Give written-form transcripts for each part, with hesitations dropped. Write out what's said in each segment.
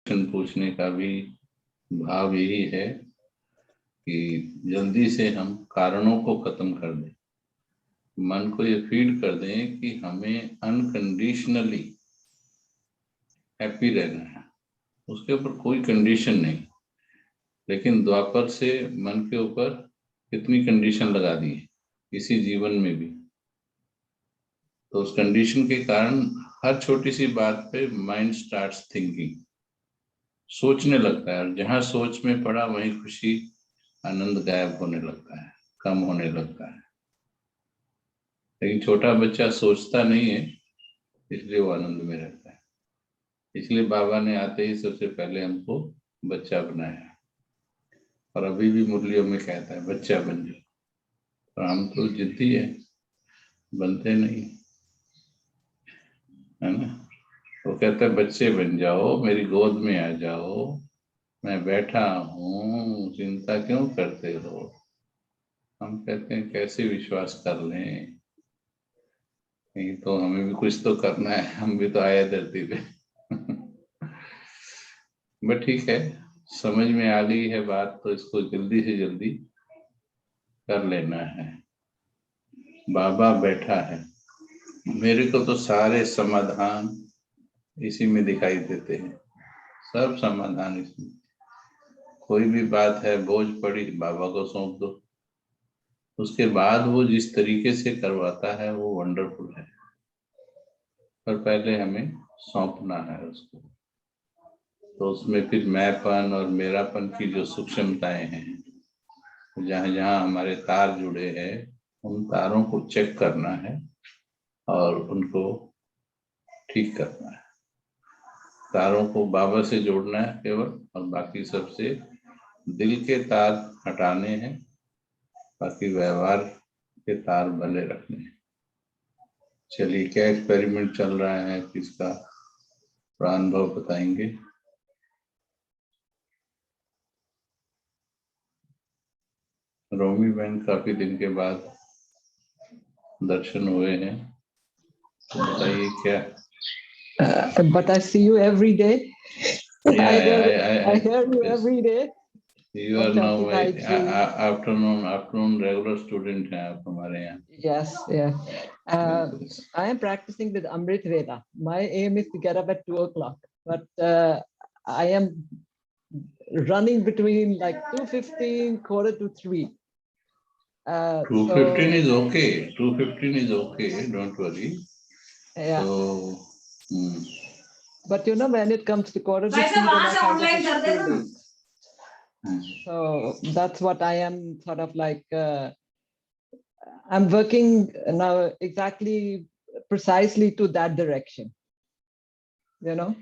प्रश्न पूछने का भी भाव यही है कि जल्दी से हम कारणों को खत्म कर दें, मन को ये फीड कर दें कि हमें अनकंडीशनली हैप्पी रहना है, उसके ऊपर कोई कंडीशन नहीं। लेकिन द्वापर से मन के ऊपर कितनी कंडीशन लगा दी है इसी जीवन में भी, तो उस कंडीशन के कारण हर छोटी सी बात पे माइंड स्टार्ट्स थिंकिंग, सोचने लगता है, और जहां सोच में पड़ा वहीं खुशी आनंद गायब होने लगता है, कम होने लगता है। लेकिन छोटा बच्चा सोचता नहीं है, इसलिए वो आनंद में रहता है। इसलिए बाबा ने आते ही सबसे पहले हमको बच्चा बनाया, और अभी भी मुरलियों में कहता है बच्चा बन जाओ, और हम तो जिद्दी है, बनते नहीं, है ना। वो कहता है बच्चे बन जाओ, मेरी गोद में आ जाओ, मैं बैठा हूँ, चिंता क्यों करते हो। हम कहते हैं कैसे विश्वास कर लें, नहीं तो हमें भी कुछ तो करना है, हम भी तो आए धरती पे। बट ठीक है, समझ में आ गई है बात, तो इसको जल्दी से जल्दी कर लेना है। बाबा बैठा है, मेरे को तो सारे समाधान इसी में दिखाई देते हैं, सब समाधान इसमें। कोई भी बात है, बोझ पड़ी, बाबा को सौंप दो, उसके बाद वो जिस तरीके से करवाता है वो वंडरफुल है, पर पहले हमें सौंपना है उसको। तो उसमें फिर मैंपन और मेरापन की जो सूक्ष्मताएं हैं, जहाँ जहाँ हमारे तार जुड़े हैं, उन तारों को चेक करना है और उनको ठीक करना है। तारों को बाबा से जोड़ना है केवल, और बाकी सबसे दिल के तार हटाने हैं, बाकी व्यवहार के तार भले रखने हैं। चलिए, क्या एक्सपेरिमेंट चल रहा है, किसका अनुभव बताएंगे। रोमी बहन, काफी दिन के बाद दर्शन हुए हैं, तो बताइए क्या। But I see you every day. Yeah, I hear you yes. every day. You are now my afternoon regular student हैं आप हमारे यहाँ। Yes, yes. I am practicing with Amrit Veda. My aim is to get up at 2 o'clock, but I am running between like 2:15, 2:45. 2:15 is okay. 2:15 is okay. Don't worry. Yeah. So, but you know, when it comes to 2:45, then I find that it's too late. So that's what I am sort of like. I'm working now exactly precisely to that direction, you know.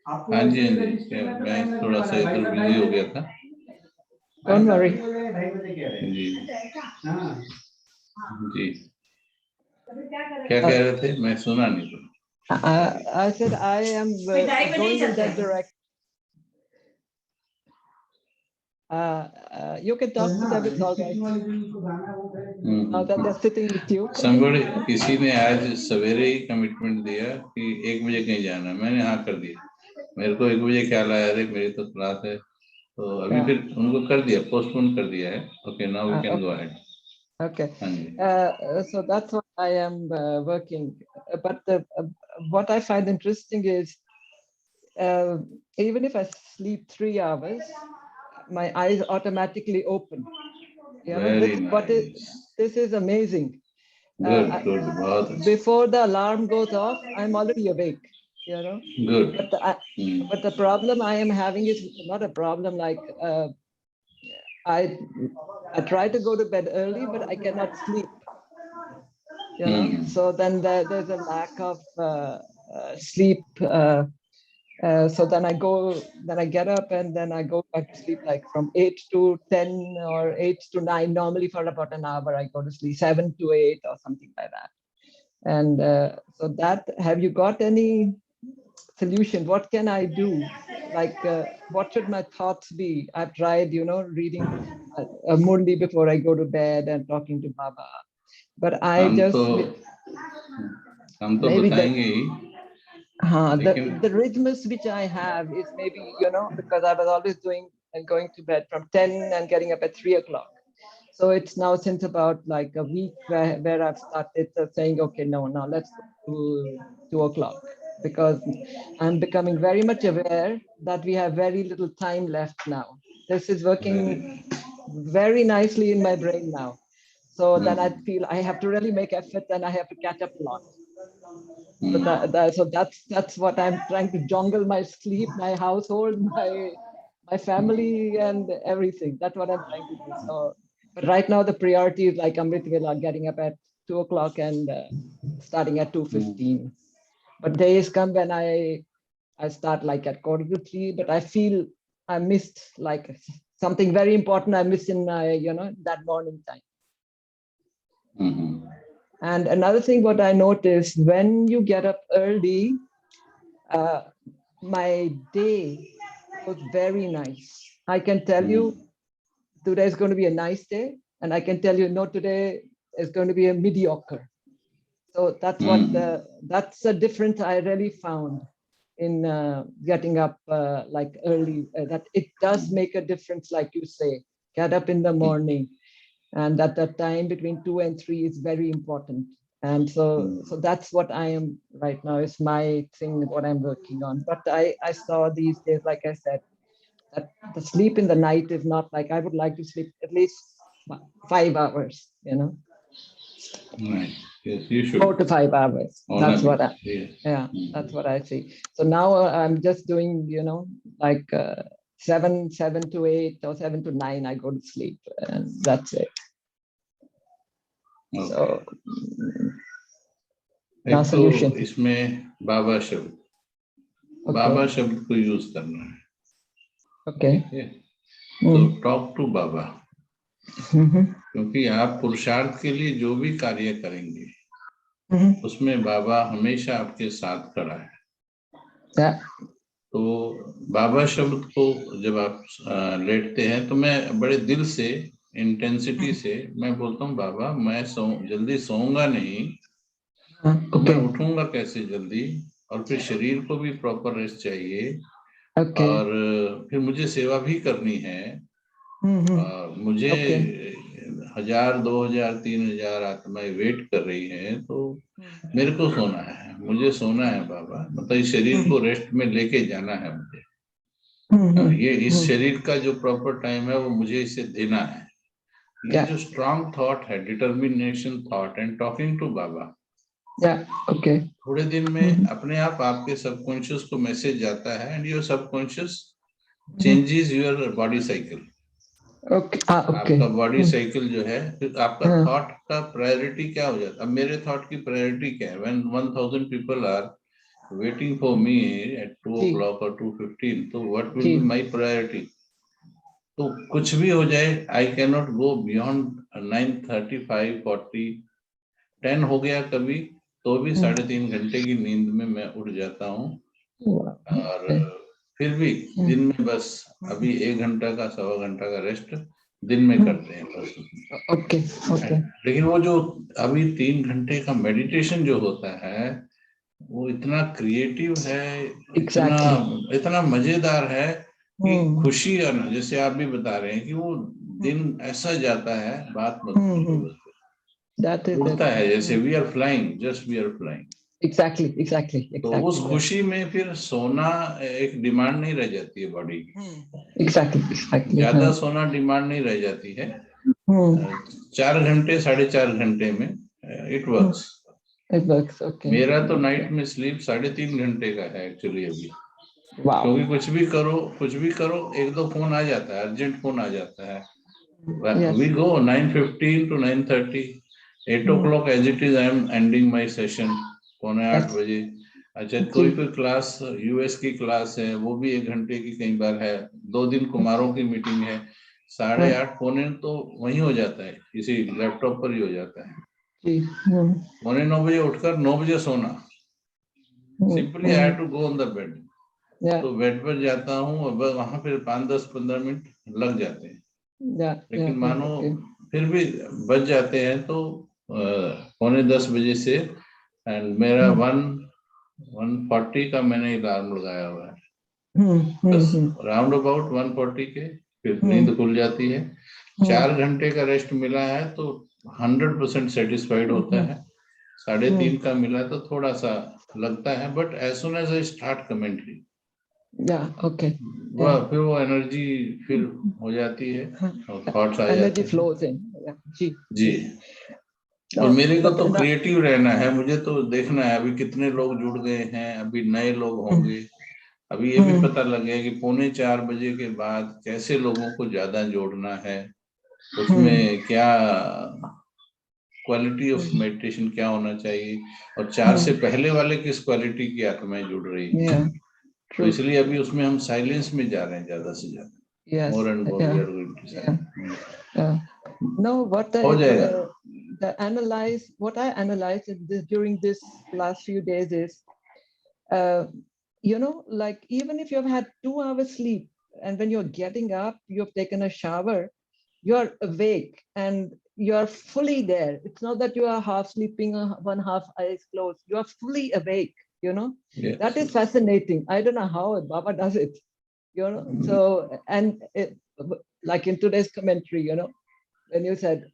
हाँ जी, हाँ जी, मैं थोड़ा सा इधर busy हो गया था। Don't worry. जी जी, क्या कह रहे थे, मैं सुना नहीं तो। I said I am going in that direction. You can talk to them, it's all right. Now that they're sitting with you. Somebody, किसी ने आज सवेरे ही कमिटमेंट दिया कि 1 बजे कहीं जाना, मैंने हाँ कर दिया। मेरे को 1 बजे ख्याल आया, अरे मेरी तो क्लास है, तो अभी फिर उनको कर दिया, पोस्टपोन कर दिया है। Okay, now we can go ahead. Okay. So that's what I am working. But what I find interesting is, even if I sleep 3 hours, my eyes automatically open. You know, Very nice. This is amazing. Good. Before the alarm goes off, I'm already awake. You know. Good. But the problem I am having is not a problem like I try to go to bed early, but I cannot sleep. You know, so then there's a lack of sleep. So then I get up and then I go back to sleep like from 8 to 10 or 8 to 9. Normally for about an hour I go to sleep, 7 to 8 or something like that. And so that, have you got any solution. What can I do? Like, what should my thoughts be? I've tried, reading Murli before I go to bed and talking to Baba. But I हम just तो maybe बताएंगे ही, लेकिन the rhythms which I have is maybe, because I was always doing and going to bed from 10 and getting up at 3 o'clock. So it's now since about like a week where I've started saying, okay, no, now let's go to 2 o'clock, because I'm becoming very much aware that we have very little time left now. This is working very nicely in my brain now. So then I feel I have to really make effort and I have to catch up a lot. So that's what I'm trying to jungle my sleep, my household, my family, and everything. That's what I'm trying to do. So, but right now the priority is like Amrit Vela, getting up at 2 o'clock and starting at 2:15. But days come when I start like at 2:45, but I feel I missed like something very important. I missed in that morning time. And another thing, what I noticed, when you get up early, my day was very nice. I can tell you today is going to be a nice day, and I can tell you, no, today is going to be a mediocre. So that's that's a difference I really found in getting up like early, that it does make a difference, like you say, get up in the morning. And that the time between 2 and 3 is very important. And so that's what I am right now, is my thing, what I'm working on. But I saw these days, like I said, that the sleep in the night is not like, I would like to sleep at least 5 hours, Right. Yes, you should. 4 to 5 hours. That's what that's what I see. So now I'm just doing, like 7 to 8 or 7 to 9, I go to sleep, and that's it. Okay. So एक solution. तो इसमें बाबा शब्द, बाबा शब्द को use करना है. Okay. तो talk to बाबा, क्योंकि आप पुरुषार्थ के लिए जो भी कार्य करेंगे उसमें बाबा हमेशा आपके साथ खड़ा है. तो बाबा शब्द को जब आप लेटते हैं तो मैं बड़े दिल से, इंटेंसिटी से मैं बोलता हूँ, बाबा मैं जल्दी सोऊंगा नहीं, तो मैं उठूंगा कैसे जल्दी, और फिर शरीर को भी प्रॉपर रेस्ट चाहिए, और फिर मुझे सेवा भी करनी है, मुझे 1000, 2000, 3000 आत्माएं वेट कर रही हैं, तो मेरे को सोना है, मुझे सोना है बाबा, मतलब इस शरीर को रेस्ट में लेके जाना है मुझे. ये इस शरीर का जो प्रॉपर टाइम है वो मुझे इसे देना है. ये जो स्ट्रॉन्ग थॉट है, determination thought and talking to Baba, थोड़े दिन में अपने आप आपके सबकॉन्शियस को मैसेज जाता है, and your subconscious changes your body cycle. आपका बॉडी साइकिल जो है, फिर आपका थॉट का प्रायोरिटी क्या हो जाता है. अब मेरे थॉट की प्रायोरिटी क्या है, when 1000 people are waiting for me at 2 o'clock or 2:15, so what will be my priority? तो कुछ भी हो जाए, I cannot go beyond 9:35, 40, 10 हो गया कभी तो भी 3.5 घंटे की नींद में मैं उठ जाता हूँ. और फिर भी दिन में बस अभी 1 घंटा का, 1.25 घंटा का रेस्ट दिन में करते हैं बस. लेकिन वो जो अभी 3 घंटे का मेडिटेशन जो होता है वो इतना क्रिएटिव है, इतना मजेदार है कि खुशी, जैसे आप भी बता रहे हैं कि वो दिन ऐसा जाता है, बात मत उड़ता है जैसे we are flying, just we are flying. Exactly. तो उस खुशी में फिर सोना एक डिमांड नहीं रह जाती है बॉडी की. एग्जैक्टली. ज्यादा सोना डिमांड नहीं रह जाती है. 4 घंटे, 4.5 घंटे में इट वर्क्स. मेरा तो नाइट में स्लीप 3.5 घंटे का है एक्चुअली अभी. क्योंकि कुछ भी करो 1-2 फोन आ जाता है, अर्जेंट फोन आ जाता है. We go 9:15 to 9:30, 8 o'clock as it is. I am ending my session 7:45 बजे. अच्छा, कोई क्लास यूएस की क्लास है, वो भी 1 घंटे की कई बार है. 2 दिन कुमारों की मीटिंग है, 8:30 पौने तो वहीं हो जाता है, इसी लैपटॉप पर ही हो जाता है. 8:45 बजे उठकर 9 बजे सोना, simply I have to go on the bed. तो बेड पर जाता हूँ और वहां फिर 5-10-15 मिनट लग जाते हैं। लेकिन मानो फिर भी बच जाते हैं तो 9:45 बजे से, एंड मेरा 1:40 का मैंने अलार्म लगाया हुआ है। बस राउंड अबाउट 1:40 के फिर नींद खुल जाती है। 4 घंटे का रेस्ट मिला है तो 100% सेटिस्फाइड होता है। 3.5 का मिला तो थोड़ा सा लगता है, but as soon as I start commentary फिर वो एनर्जी फिर हो जाती है और थॉट्स आ जाते हैं। Flows in. जी। और मेरे को तो क्रिएटिव रहना है, मुझे तो देखना है अभी कितने लोग जुड़ गए हैं, अभी नए लोग होंगे। अभी ये भी पता लग गया कि 3:45 बजे के बाद कैसे लोगों को ज्यादा जोड़ना है, उसमें क्या क्वालिटी ऑफ मेडिटेशन क्या होना चाहिए, और 4 से पहले वाले किस क्वालिटी की आत्माएं जुड़ रही है। तो इसलिए अभी उसमें हम साइलेंस में जा रहे हैं ज्यादा से ज्यादा। More and more we are going to silence. No, what I analyzed during this last few days is, like even if you've had 2 hours sleep, and when you're getting up, you've taken a shower, you're awake and you're fully there. It's not that you are half sleeping, one half eyes closed. You are fully awake, Yes. That is fascinating. I don't know how Baba does it, So, and like in today's commentary, when you said,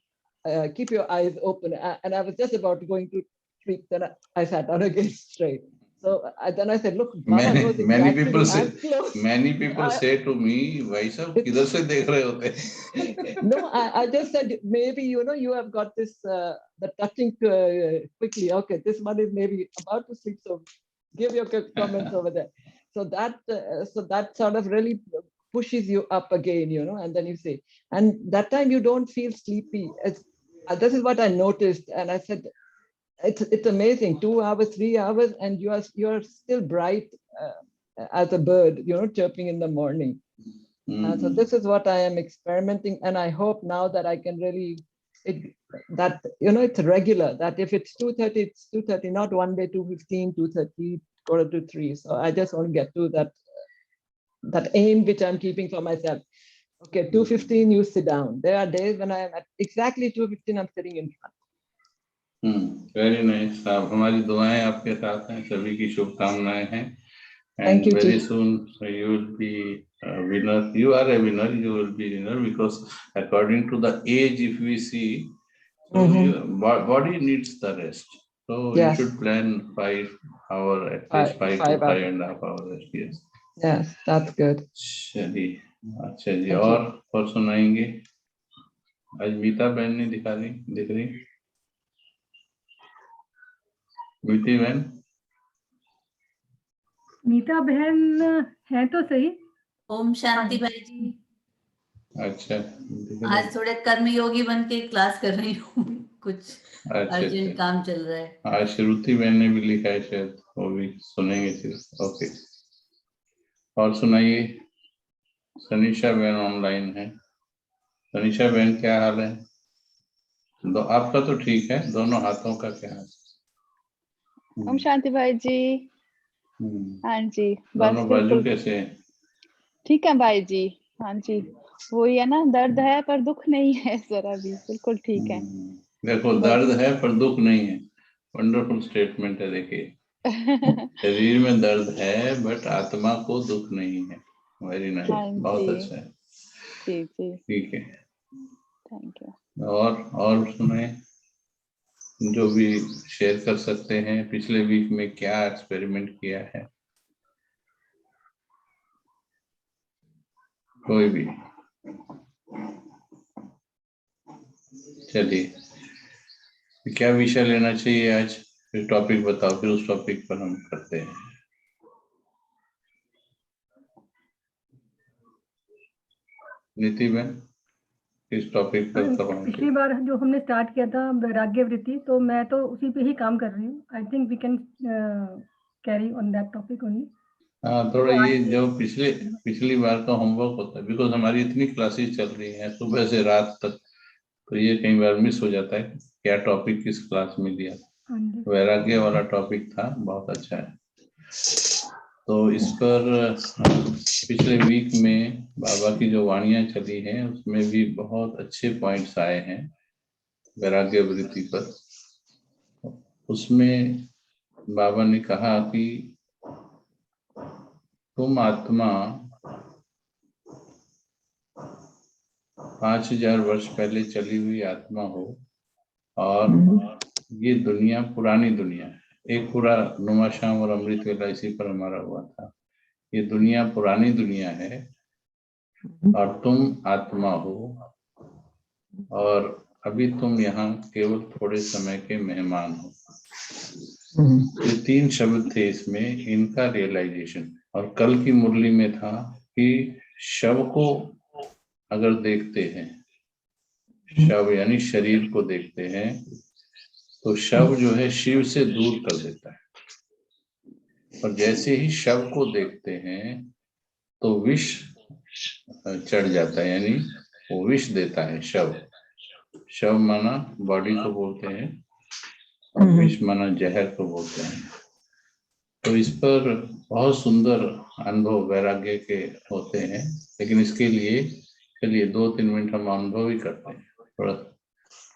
keep your eyes open, and I was just about going to sleep, then I sat down again straight. So then I said, look, Baba knows exactly. Many people say to me, भाई साहब किधर से देख रहे होते? No, I just said maybe you have got this the touching quickly. Okay, this one is maybe about to sleep, so give your comments over there. So that sort of really pushes you up again, and then you say, and that time you don't feel sleepy. This is what I noticed, and I said, it's amazing. 2 hours, 3 hours, and you're still bright as a bird, chirping in the morning. So this is what I am experimenting, and I hope now that I can really, it's regular. That if it's 2:30, it's 2:30, not one day 2:15, 2:30, 2:45. So I just want to get to that aim which I'm keeping for myself. Okay, 2:15, you sit down. There are days when I am at exactly 2:15, I'm sitting in front. Very nice साहब, हमारी दुआएं आपके साथ हैं, सभी की शुभकामनाएं हैं। Thank you, very soon you will be a winner. You are a winner. You will be a winner because according to the age, if we see, so your body needs the rest. So you should plan 5 hours, at least 5 to 5.5 hours rest. Yes. Yes, that's good. चलिए, अच्छा जी, और सुनाएंगे? आज मीता बहन ने दिख रही मीठी बहन? मीता बहन है तो सही। ओम शांति भाई जी। अच्छा, आज थोड़े कर्मयोगी बन के क्लास कर रही हूँ, कुछ अर्जेंट काम चल रहा है। आज श्रुति बहन ने भी लिखा है, शायद वो भी सुनेंगे सिर्फ। ओके, और सुनाइए। सनीशा बहन ऑनलाइन है। सनीशा बहन क्या हाल है? आपका तो ठीक है, दोनों हाथों का क्या हाल? ओम शांति भाई जी। हाँ जी, दोनों बाजू कैसे हैं? ठीक है भाई जी। हाँ जी, वही है ना, दर्द है पर दुख नहीं है जरा भी, बिल्कुल ठीक है। देखो, दर्द है पर दुख नहीं है, वंडरफुल स्टेटमेंट है। देखिए, शरीर में दर्द है बट आत्मा को दुख नहीं है। वेरी नाइस, बहुत अच्छा है। जी जी, ठीक है, थैंक यू। और सुने, जो भी शेयर कर सकते हैं, पिछले वीक में क्या एक्सपेरिमेंट किया है, कोई भी। चलिए, क्या विषय लेना चाहिए आज? फिर टॉपिक बताओ, फिर उस टॉपिक पर हम करते हैं। नीति बहन, किस टॉपिक पर करवाऊं? पिछली बार जो हमने स्टार्ट किया था वैराग्य वृत्ति, तो मैं तो उसी पे ही काम कर रही हूँ। I think we can carry on that topic only. हाँ, थोड़ा ये जो पिछली बार का होमवर्क होता है, बिकॉज हमारी इतनी क्लासेस चल रही हैं सुबह से रात तक, तो ये कई बार मिस हो जाता है क्या टॉपिक किस क्लास में दिया। वैराग्य वाला टॉपिक था, बहुत अच्छा है। तो इस पर पिछले वीक में बाबा की जो वाणियां चली हैं उसमें भी बहुत अच्छे पॉइंट्स आए हैं वैराग्य वृत्ति पर। उसमें बाबा ने कहा कि तुम आत्मा 5000 वर्ष पहले चली हुई आत्मा हो और ये दुनिया पुरानी दुनिया है। एक पूरा नुमा शाम और अमृत वेला इसी पर हमारा हुआ था। ये दुनिया पुरानी दुनिया है और तुम आत्मा हो और अभी तुम यहाँ केवल थोड़े समय के मेहमान हो। ये 3 शब्द थे इसमें, इनका रियलाइजेशन। और कल की मुरली में था कि शव को अगर देखते हैं, शव यानी शरीर को देखते हैं, तो शव जो है शिव से दूर कर देता है। और जैसे ही शव को देखते हैं तो विष चढ़ जाता है, यानी वो विष देता है शव। शव माना बॉडी को बोलते हैं और विष माना जहर को बोलते हैं। तो इस पर बहुत सुंदर अनुभव वैराग्य के होते हैं, लेकिन इसके लिए चलिए 2-3 मिनट हम अनुभव ही करते हैं। थोड़ा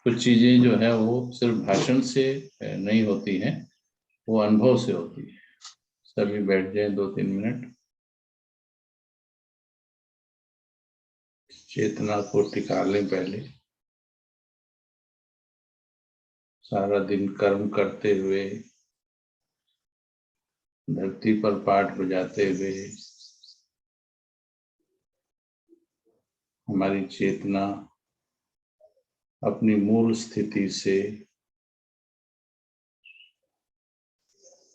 कुछ चीजें जो है वो सिर्फ भाषण से नहीं होती हैं, वो अनुभव से होती है। सभी बैठ जाएं 2-3 मिनट। चेतना को टिका लें पहले। सारा दिन कर्म करते हुए, धरती पर पाठ बजाते हुए हमारी चेतना अपनी मूल स्थिति से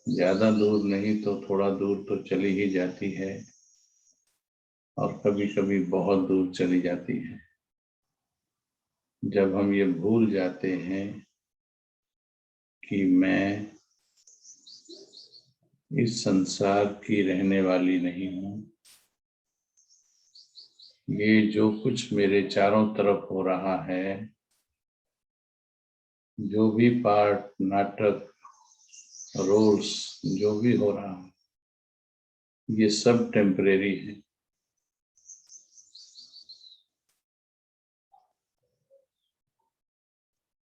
ज्यादा दूर नहीं तो थोड़ा दूर तो चली ही जाती है और कभी कभी बहुत दूर चली जाती है। जब हम ये भूल जाते हैं कि मैं इस संसार की रहने वाली नहीं हूँ, ये जो कुछ मेरे चारों तरफ हो रहा है, जो भी पाठ, नाटक, रोल्स जो भी हो रहा है, ये सब टेम्परेरी है।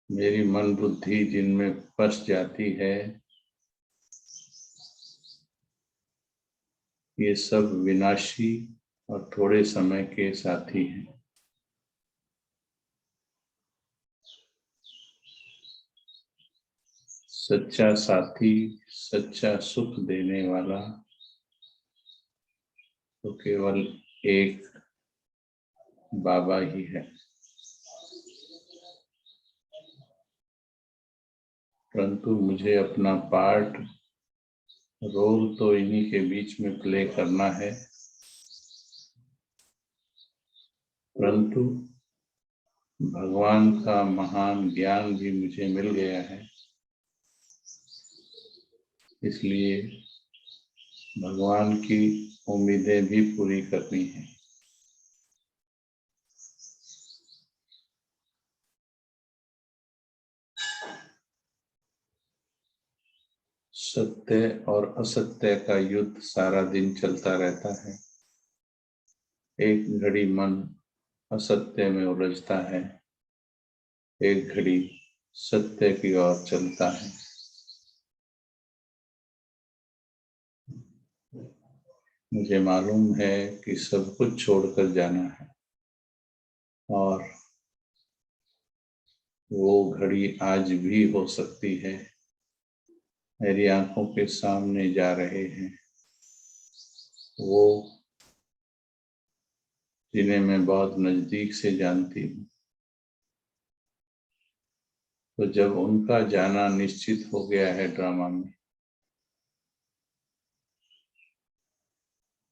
मेरी मन बुद्धि जिनमें फंस जाती है, ये सब विनाशी और थोड़े समय के साथी हैं। सच्चा साथी, सच्चा सुख देने वाला तो केवल एक बाबा ही है। परंतु मुझे अपना पार्ट, रोल तो इन्हीं के बीच में प्ले करना है, परंतु भगवान का महान ज्ञान भी मुझे मिल गया है, इसलिए भगवान की उम्मीदें भी पूरी करनी है। सत्य और असत्य का युद्ध सारा दिन चलता रहता है। एक घड़ी मन असत्य में उलझता है, एक घड़ी सत्य की ओर चलता है। मुझे मालूम है कि सब कुछ छोड़कर जाना है और वो घड़ी आज भी हो सकती है। मेरी आंखों के सामने जा रहे हैं वो जिन्हें मैं बहुत नजदीक से जानती हूँ। तो जब उनका जाना निश्चित हो गया है ड्रामा में,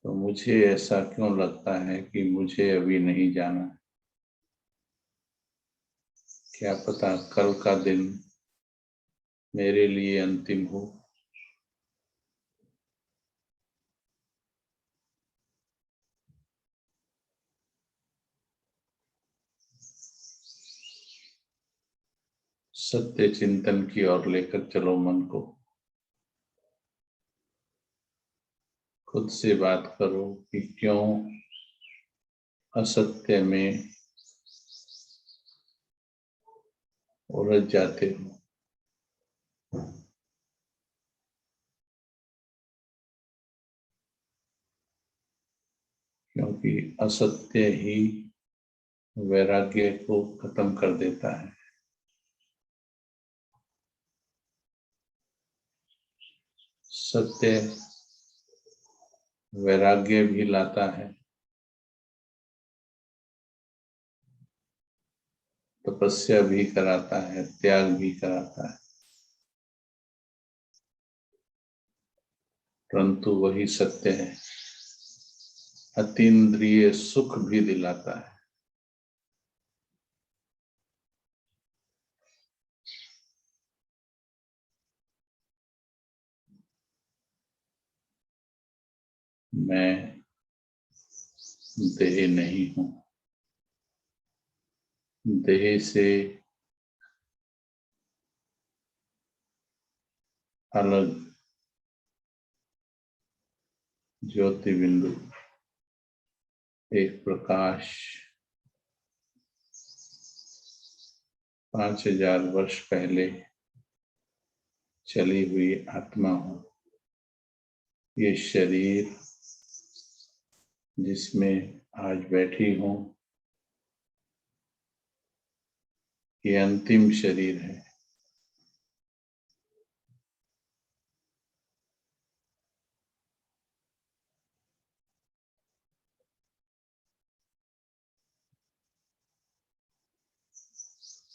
तो मुझे ऐसा क्यों लगता है कि मुझे अभी नहीं जाना? क्या पता कल का दिन मेरे लिए अंतिम हो। सत्य चिंतन की ओर लेकर चलो मन को। खुद से बात करो कि क्यों असत्य में उलझ जाते हो। क्योंकि असत्य ही वैराग्य को खत्म कर देता है। सत्य वैराग्य भी लाता है, तपस्या भी कराता है, त्याग भी कराता है, परंतु वही सत्य है अतीन्द्रिय सुख भी दिलाता है। मैं देह नहीं हूं, देह से अलग ज्योति बिंदु, एक प्रकाश 5000 वर्ष पहले चली हुई आत्मा हूं। ये शरीर जिसमें आज बैठी हूं, ये अंतिम शरीर है।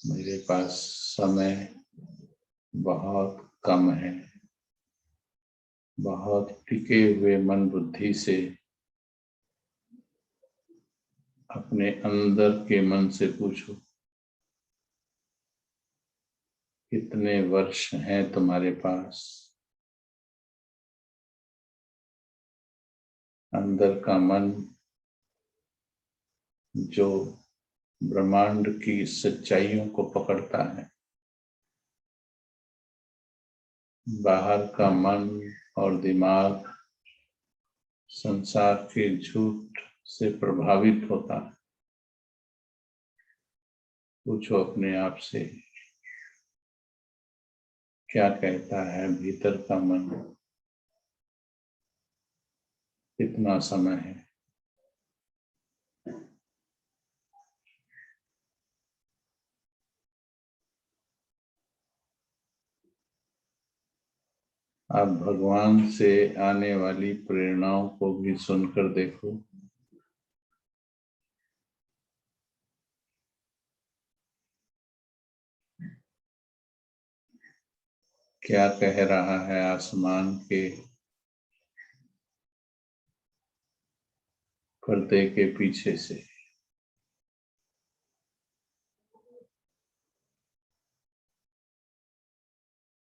मेरे पास समय बहुत कम है। बहुत टिके हुए मन बुद्धि से अपने अंदर के मन से पूछो, कितने वर्ष हैं तुम्हारे पास? अंदर का मन जो ब्रह्मांड की सच्चाइयों को पकड़ता है, बाहर का मन और दिमाग संसार के झूठ से प्रभावित होता है। पूछो अपने आप से, क्या कहता है भीतर का मन? कितना समय है? आप भगवान से आने वाली प्रेरणाओं को भी सुनकर देखो। क्या कह रहा है आसमान के पर्दे के पीछे से?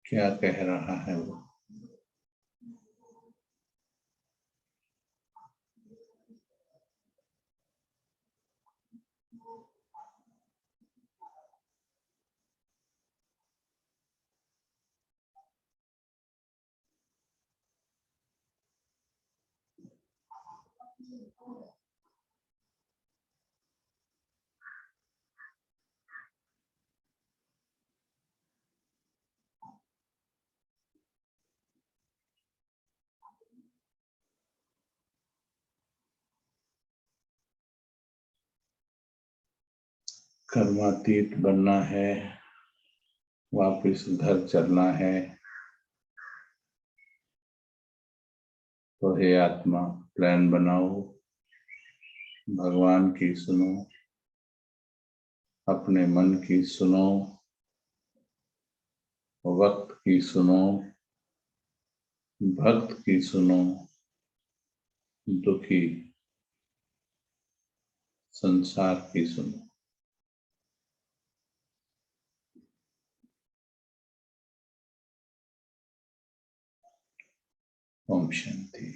क्या कह रहा है वो? कर्मातीत बनना है, वापिस घर चलना है, तो हे आत्मा प्लान बनाओ, भगवान की सुनो, अपने मन की सुनो, वक्त की सुनो, भक्त की सुनो, दुखी संसार की सुनो। ओम शांति।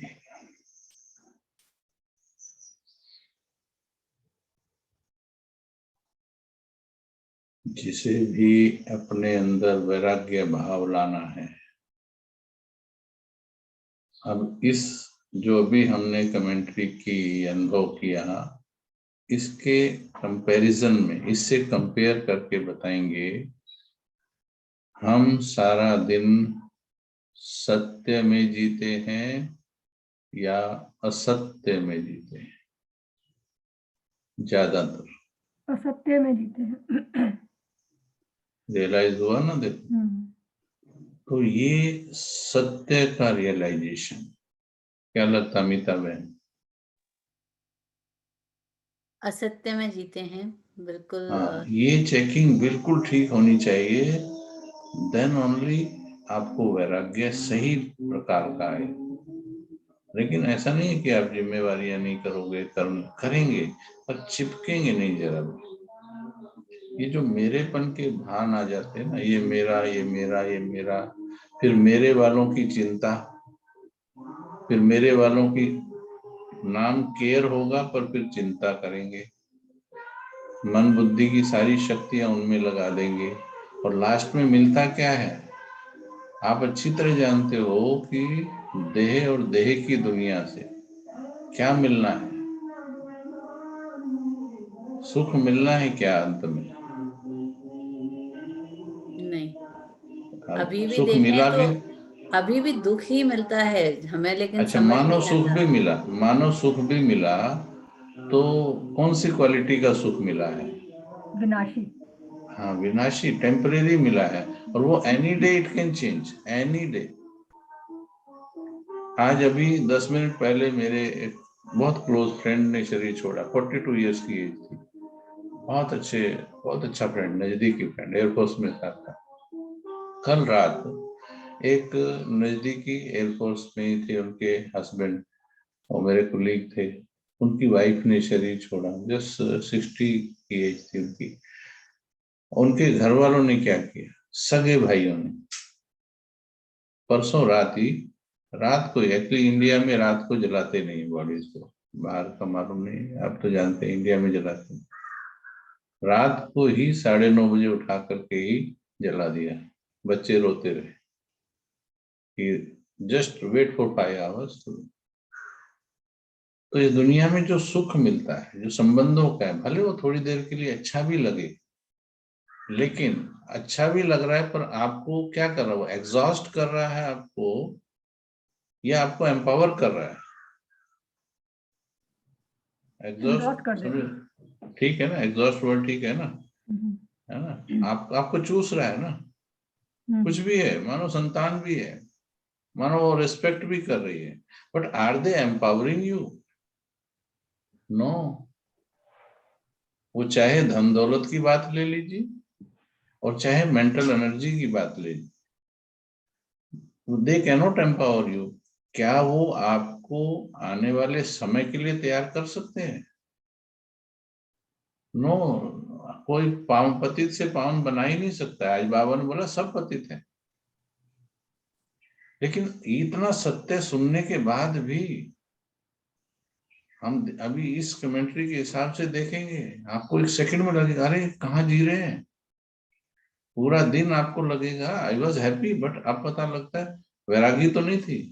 जिसे भी अपने अंदर वैराग्य भाव लाना है, अब इस जो अभी हमने कमेंट्री की, अनुभव किया, इसके कंपैरिजन में, इससे कंपेयर करके बताएंगे हम सारा दिन सत्य में जीते हैं या असत्य में जीते हैं। ज्यादातर असत्य में जीते हैं। रियलाइज हुआ ना, देखो। तो ये सत्य का रियलाइजेशन, क्या लगता अमिता बहन? असत्य में जीते हैं, बिल्कुल। हाँ, ये चेकिंग बिल्कुल ठीक होनी चाहिए। देन ओनली आपको वैराग्य सही प्रकार का है। लेकिन ऐसा नहीं है कि आप जिम्मेवारियां नहीं करोगे, कर्म करेंगे, पर चिपकेंगे नहीं जरा भी। ये जो मेरेपन के भान आ जाते हैं ना, ये मेरा, ये मेरा, ये मेरा, फिर मेरे वालों की चिंता, फिर मेरे वालों की नाम केयर होगा, पर फिर चिंता करेंगे, मन बुद्धि की सारी शक्तियां उनमें लगा देंगे, और लास्ट में मिलता क्या है? आप अच्छी तरह जानते हो कि देह और देह की दुनिया से क्या मिलना है? सुख मिलना है क्या अंत में? नहीं, अब अभी भी सुख देखें मिला तो भी। अभी भी दुख ही मिलता है हमें, लेकिन अच्छा, समझ मानो नहीं सुख आता। भी मिला, मानो सुख भी मिला, तो कौन सी क्वालिटी का सुख मिला है? विनाशी। हाँ, विनाशी, टेम्परेरी मिला है, और वो any day it can change, any day. आज अभी 10 मिनट पहले मेरे एक बहुत क्लोज फ्रेंड ने शरीर छोड़ा, 42 ईयर्स की एज थी। बहुत अच्छा फ्रेंड, नजदीकी फ्रेंड, एयरफोर्स में था। कल रात एक नजदीकी एयरफोर्स में ही थे उनके हस्बैंड, और मेरे कुलीग थे, उनकी वाइफ ने शरीर छोड़ा। जस्ट 60 की एज थी उनकी। उनके घर वालों ने क्या किया, सगे भाइयों ने परसों रात ही, रात को, एक्चुअली इंडिया में रात को जलाते नहीं बॉडीज को, बाहर का मालूम नहीं, आप तो जानते हैं इंडिया में जलाते हैं। रात को ही 9:30 बजे उठा करके ही जला दिया। बच्चे रोते रहे कि जस्ट वेट फॉर 5 आवर्स। तो इस दुनिया में जो सुख मिलता है, जो संबंधों का है, भले वो थोड़ी देर के लिए अच्छा भी लगे, लेकिन अच्छा भी लग रहा है, पर आपको क्या कर रहा है? वो एग्जॉस्ट कर रहा है आपको, या आपको एम्पावर कर रहा है? एग्जॉस्ट कर एग्जॉस्ट देता है। समझ, ठीक है ना? एग्जॉस्ट वर्ड ठीक है ना? हम्म, है ना? आपको चूस रहा है ना? कुछ भी है, मानो संतान भी है, मानो वो रिस्पेक्ट भी कर रही है, but are they empowering you? No. वो चाहे धन दौलत की बात ले लीजिए, और चाहे मेंटल एनर्जी की बात ले लीजिए, दे कैनॉट एम्पावर यू। क्या वो आपको आने वाले समय के लिए तैयार कर सकते हैं? नो। कोई पावन पतित से पावन बना ही नहीं सकता। आज बाबा ने बोला सब पतित है, लेकिन इतना सत्य सुनने के बाद भी हम अभी इस कमेंट्री के हिसाब से देखेंगे, आपको एक सेकंड में लगेगा अरे कहाँ जी रहे हैं। पूरा दिन आपको लगेगा आई वॉज हैप्पी, बट अब पता लगता है वैरागी तो नहीं थी,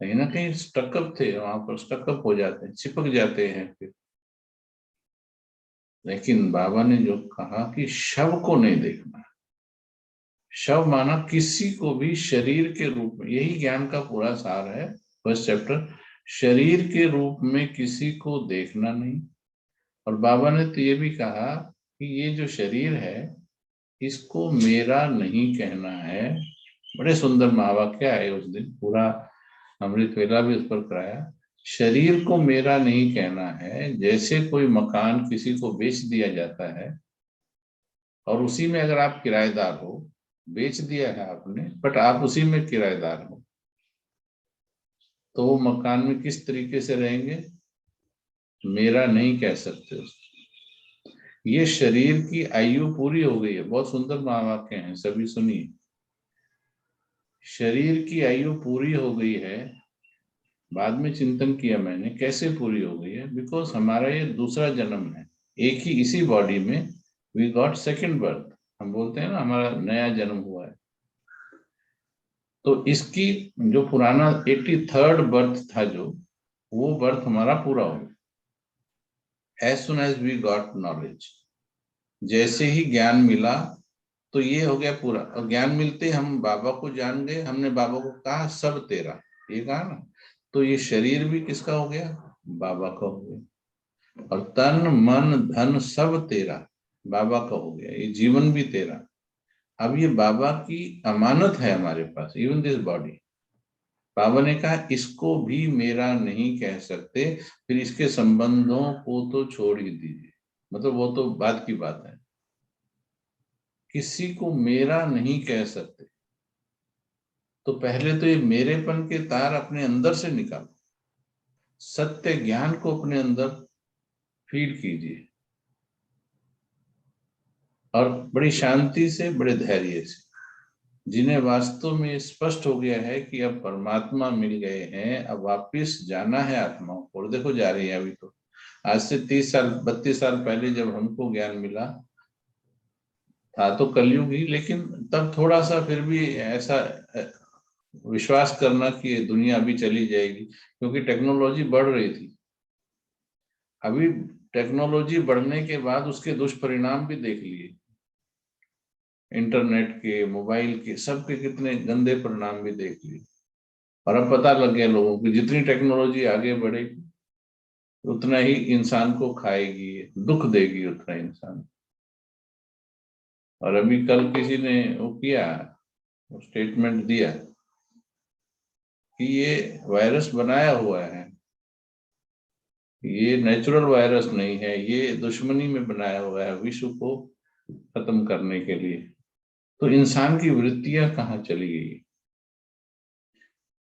कहीं ना कहीं स्टकअप थे, वहां पर स्टकअप हो जाते हैं, चिपक जाते हैं फिर। लेकिन बाबा ने जो कहा कि शव को नहीं देखना, शव माना किसी को भी शरीर के रूप में, यही ज्ञान का पूरा सार है, फर्स्ट चैप्टर। शरीर के रूप में किसी को देखना नहीं। और बाबा ने तो ये भी कहा कि ये जो शरीर है, इसको मेरा नहीं कहना है। बड़े सुंदर महावाक्य आए उस दिन, पूरा अमृत वेला भी उस पर कराया। शरीर को मेरा नहीं कहना है। जैसे कोई मकान किसी को बेच दिया जाता है, और उसी में अगर आप किराएदार हो, बेच दिया है आपने, बट आप उसी में किराएदार हो, तो वो मकान में किस तरीके से रहेंगे? मेरा नहीं कह सकते उसको। ये शरीर की आयु पूरी हो गई है। बहुत सुंदर महावाक्य हैं, सभी सुनिए। शरीर की आयु पूरी हो गई है। बाद में चिंतन किया मैंने, कैसे पूरी हो गई है? बिकॉज हमारा ये दूसरा जन्म है, एक ही इसी बॉडी में वी गॉट सेकंड बर्थ। हम बोलते हैं ना हमारा नया जन्म हुआ है। तो इसकी जो पुराना 83rd बर्थ था, जो वो बर्थ हमारा पूरा हो गया। As soon as we got knowledge, जैसे ही ज्ञान मिला तो ये हो गया पूरा। और ज्ञान मिलते हम बाबा को जान गए। हमने बाबा को कहा सब तेरा, ये कहा ना, तो ये शरीर भी किसका हो गया? बाबा का हो गया। और तन मन धन सब तेरा, बाबा का हो गया। ये जीवन भी तेरा। अब ये बाबा की अमानत है हमारे पास, इवन दिस बॉडी। बाबा ने कहा इसको भी मेरा नहीं कह सकते, फिर इसके संबंधों को तो छोड़ ही दीजिए। मतलब वो तो बात की बात है, किसी को मेरा नहीं कह सकते। तो पहले तो ये मेरेपन के तार अपने अंदर से निकालो, सत्य ज्ञान को अपने अंदर फीड कीजिए, और बड़ी शांति से, बड़े धैर्य से। जिन्हें वास्तव में स्पष्ट हो गया है कि अब परमात्मा मिल गए हैं, अब वापिस जाना है आत्माओं को। और देखो जा रही है। अभी तो आज से 30 साल 32 साल पहले जब हमको ज्ञान मिला था तो कलयुग ही, लेकिन तब थोड़ा सा फिर भी ऐसा विश्वास करना कि दुनिया अभी चली जाएगी, क्योंकि टेक्नोलॉजी बढ़ रही थी। अभी टेक्नोलॉजी बढ़ने के बाद उसके दुष्परिणाम भी देख लिए, इंटरनेट के, मोबाइल के, सबके कितने गंदे परिणाम भी देख लिए। और अब पता लग गया लोगों को जितनी टेक्नोलॉजी आगे बढ़ेगी उतना ही इंसान को खाएगी, दुख देगी उतना इंसान। और अभी कल किसी ने वो किया, स्टेटमेंट दिया कि ये वायरस बनाया हुआ है, ये नेचुरल वायरस नहीं है, ये दुश्मनी में बनाया हुआ है विश्व को खत्म करने के लिए। तो इंसान की वृत्तियां कहाँ चली गई?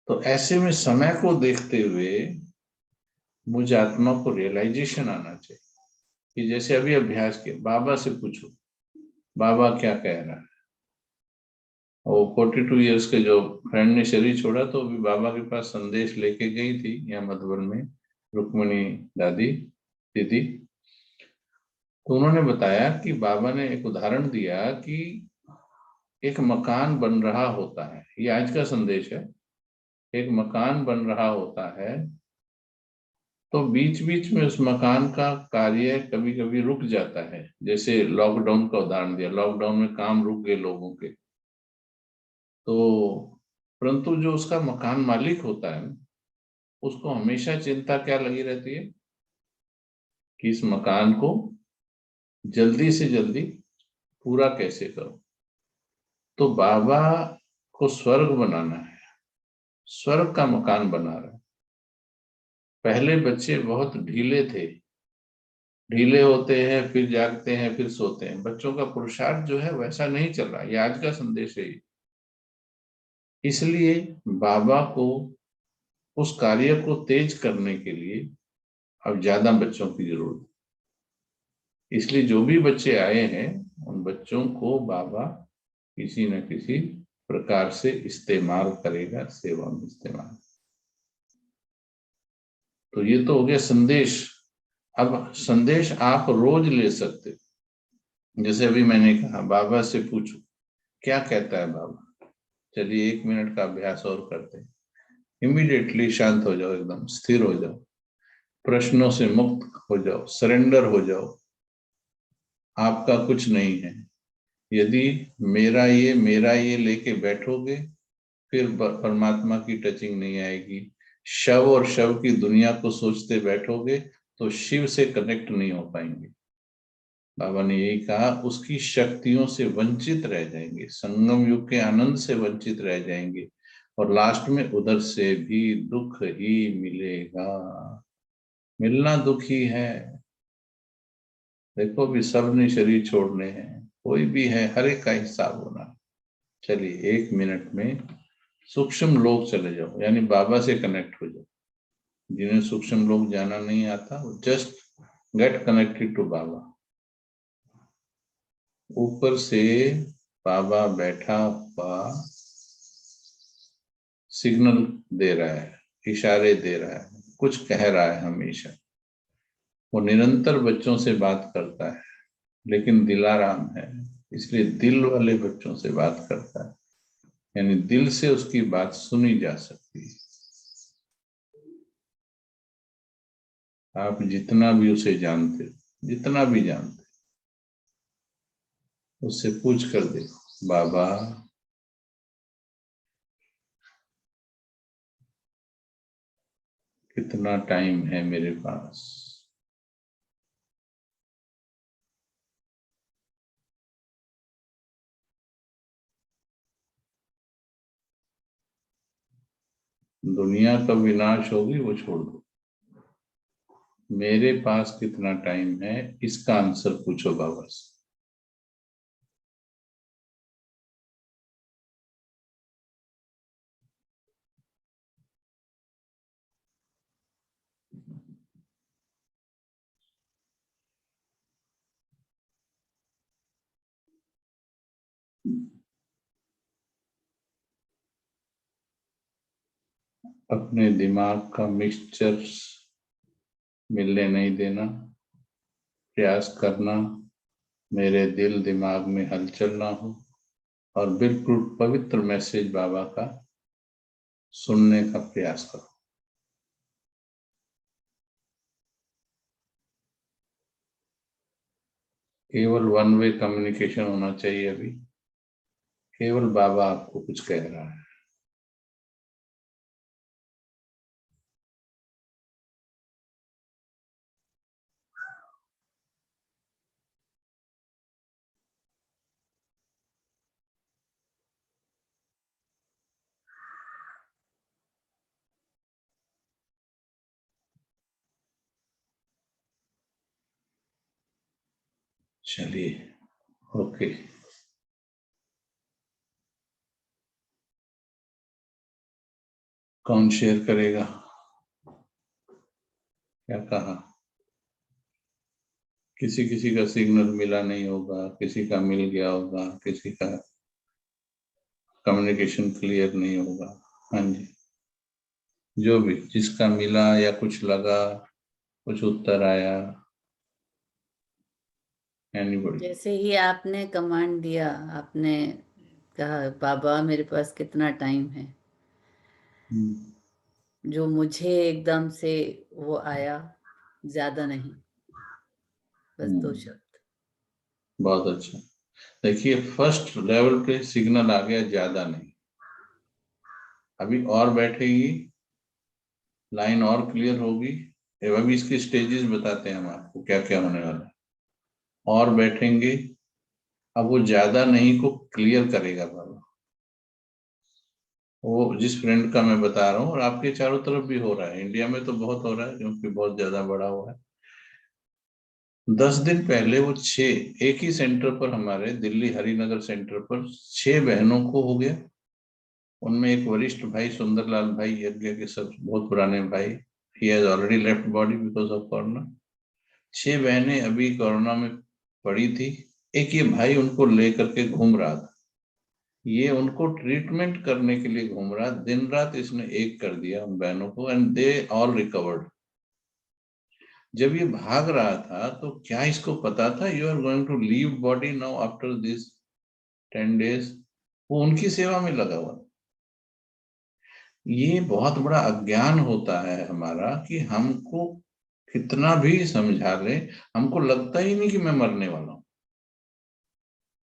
तो ऐसे में समय को देखते हुए मुझे आत्मा को रियलाइजेशन आना चाहिए कि जैसे अभी अभ्यास के, बाबा से पूछो बाबा क्या कह रहा है। वो 42 ईयर्स के जो फ्रेंड ने शरीर छोड़ा, तो अभी बाबा के पास संदेश लेके गई थी यहाँ मधुबन में रुक्मणी दादी दीदी। तो उन्होंने बताया कि बाबा ने एक उदाहरण दिया कि एक मकान बन रहा होता है, ये आज का संदेश है। एक मकान बन रहा होता है, तो बीच बीच में उस मकान का कार्य कभी कभी रुक जाता है। जैसे लॉकडाउन का उदाहरण दिया, लॉकडाउन में काम रुक गए लोगों के। तो परंतु जो उसका मकान मालिक होता है उसको हमेशा चिंता क्या लगी रहती है कि इस मकान को जल्दी से जल्दी पूरा कैसे करो। तो बाबा को स्वर्ग बनाना है, स्वर्ग का मकान बना रहा है। पहले बच्चे बहुत ढीले थे, ढीले होते हैं, फिर जागते हैं, फिर सोते हैं। बच्चों का पुरुषार्थ जो है वैसा नहीं चल रहा। ये आज का संदेश है। इसलिए बाबा को उस कार्य को तेज करने के लिए अब ज्यादा बच्चों की जरूरत है। इसलिए जो भी बच्चे आए हैं उन बच्चों को बाबा किसी न किसी प्रकार से इस्तेमाल करेगा, सेवा में इस्तेमाल। तो ये तो हो गया संदेश। अब संदेश आप रोज ले सकते। जैसे अभी मैंने कहा बाबा से पूछो क्या कहता है बाबा। चलिए 1 मिनट का अभ्यास और करते हैं। इमीडिएटली शांत हो जाओ, एकदम स्थिर हो जाओ, प्रश्नों से मुक्त हो जाओ, सरेंडर हो जाओ। आपका कुछ नहीं है। यदि मेरा ये लेके बैठोगे फिर परमात्मा की टचिंग नहीं आएगी। शव और शव की दुनिया को सोचते बैठोगे तो शिव से कनेक्ट नहीं हो पाएंगे। बाबा ने यही कहा, उसकी शक्तियों से वंचित रह जाएंगे, संगम युग के आनंद से वंचित रह जाएंगे, और लास्ट में उधर से भी दुख ही मिलेगा। मिलना दुख ही है। देखो भी सब ने शरीर छोड़ने हैं, कोई भी है, हर एक का हिसाब होना। चलिए 1 मिनट में सूक्ष्म लोग चले जाओ, यानी बाबा से कनेक्ट हो जाओ। जिन्हें सूक्ष्म लोग जाना नहीं आता वो जस्ट गेट कनेक्टेड टू बाबा। ऊपर से बाबा बैठा हुआ सिग्नल दे रहा है, इशारे दे रहा है, कुछ कह रहा है हमेशा। वो निरंतर बच्चों से बात करता है, लेकिन दिलाराम है, इसलिए दिल वाले बच्चों से बात करता है। यानी दिल से उसकी बात सुनी जा सकती है। आप जितना भी उसे जानते हो, जितना भी जानते हो, उससे पूछ कर देखो, बाबा कितना टाइम है मेरे पास? दुनिया का विनाश होगी वो छोड़ दो, मेरे पास कितना टाइम है इसका आंसर पूछो बाबा से। अपने दिमाग का मिक्सचर मिलने नहीं देना, प्रयास करना मेरे दिल दिमाग में हलचल ना हो, और बिल्कुल पवित्र मैसेज बाबा का सुनने का प्रयास करो। केवल वन वे कम्युनिकेशन होना चाहिए अभी, केवल बाबा आपको कुछ कह रहा है। चलिए, ओके। कौन शेयर करेगा? क्या कहा? किसी किसी का सिग्नल मिला नहीं होगा, किसी का मिल गया होगा, किसी का कम्युनिकेशन क्लियर नहीं होगा। हाँ जी, जो भी जिसका मिला या कुछ लगा, कुछ उत्तर आया, एनीबॉडी। जैसे ही आपने कमांड दिया, आपने कहा बाबा मेरे पास कितना टाइम है, जो मुझे एकदम से वो आया, ज्यादा नहीं, बस 2 शब्द। बहुत अच्छा। देखिए, फर्स्ट लेवल पे सिग्नल आ गया, ज्यादा नहीं। अभी और बैठेगी, लाइन और क्लियर होगी। अभी इसके स्टेजेस बताते हैं हम आपको क्या क्या होने वाला है। और बैठेंगे, अब वो ज्यादा नहीं को क्लियर करेगा बाबा। वो जिस फ्रेंड का मैं बता रहा हूँ, और आपके चारों तरफ भी हो रहा है, इंडिया में तो बहुत हो रहा है क्योंकि बहुत ज्यादा बड़ा हुआ है। 10 दिन पहले वो 6 एक ही सेंटर पर, हमारे दिल्ली हरिनगर सेंटर पर 6 बहनों को हो गया। उनमें एक वरिष्ठ भाई सुंदरलाल भाई यज्ञ के सब बहुत पुराने भाई, he has already left body because of corona. 6 बहनें अभी कोरोना में पड़ी थी। एक ये भाई उनको लेकर के घूम रहा था, ये उनको ट्रीटमेंट करने के लिए घूम रहा, दिन रात इसने एक कर दिया उन बहनों को, एंड दे ऑल रिकवर्ड। जब ये भाग रहा था तो क्या इसको पता था you are going to leave body now after this 10 days? वो उनकी सेवा में लगा हुआ। ये बहुत बड़ा अज्ञान होता है हमारा कि हमको कितना भी समझा ले, हमको लगता ही नहीं कि मैं मरने वाला हूं।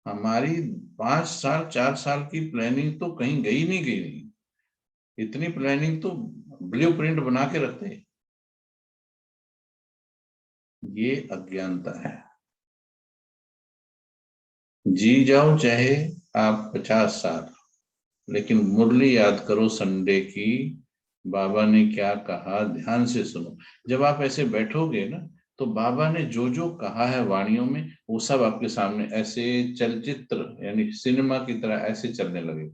हमारी 5 साल 4 साल की प्लानिंग तो कहीं गई नहीं गई नहीं। इतनी प्लानिंग तो ब्लूप्रिंट बना के रखते हैं। ये अज्ञानता है। जी जाओ चाहे आप 50 साल, लेकिन मुरली याद करो संडे की, बाबा ने क्या कहा, ध्यान से सुनो। जब आप ऐसे बैठोगे ना, तो बाबा ने जो जो कहा है वाणियों में, वो सब आपके सामने ऐसे चलचित्र यानी सिनेमा की तरह ऐसे चलने लगे।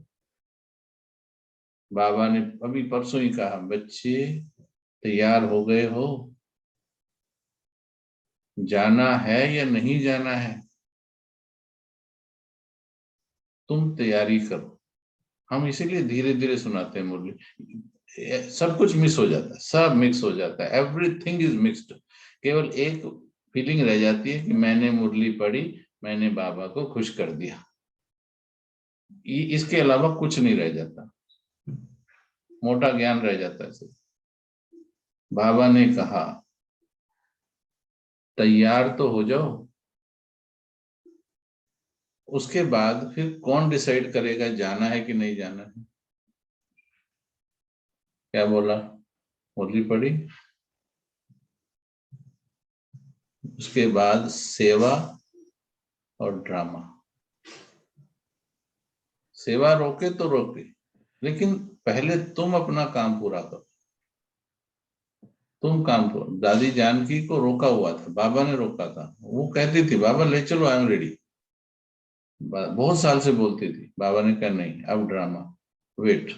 बाबा ने अभी परसों ही कहा, बच्चे तैयार हो गए हो, जाना है या नहीं जाना है, तुम तैयारी करो। हम इसीलिए धीरे धीरे सुनाते हैं मुरली। सब कुछ मिस हो जाता है, सब मिक्स हो जाता है, एवरीथिंग इज मिक्स्ड। केवल एक फीलिंग रह जाती है कि मैंने मुरली पढ़ी, मैंने बाबा को खुश कर दिया। इसके अलावा कुछ नहीं रह जाता, मोटा ज्ञान रह जाता है सिर्फ। बाबा ने कहा तैयार तो हो जाओ, उसके बाद फिर कौन डिसाइड करेगा जाना है कि नहीं जाना है। क्या बोला, मुरली पड़ी। उसके बाद सेवा और ड्रामा। सेवा रोके तो रोके, लेकिन पहले तुम अपना काम पूरा करो। तुम काम करो। दादी जानकी को रोका हुआ था, बाबा ने रोका था। वो कहती थी बाबा ले चलो, आई एम रेडी। बहुत साल से बोलती थी, बाबा ने कहा नहीं अब ड्रामा, वेट।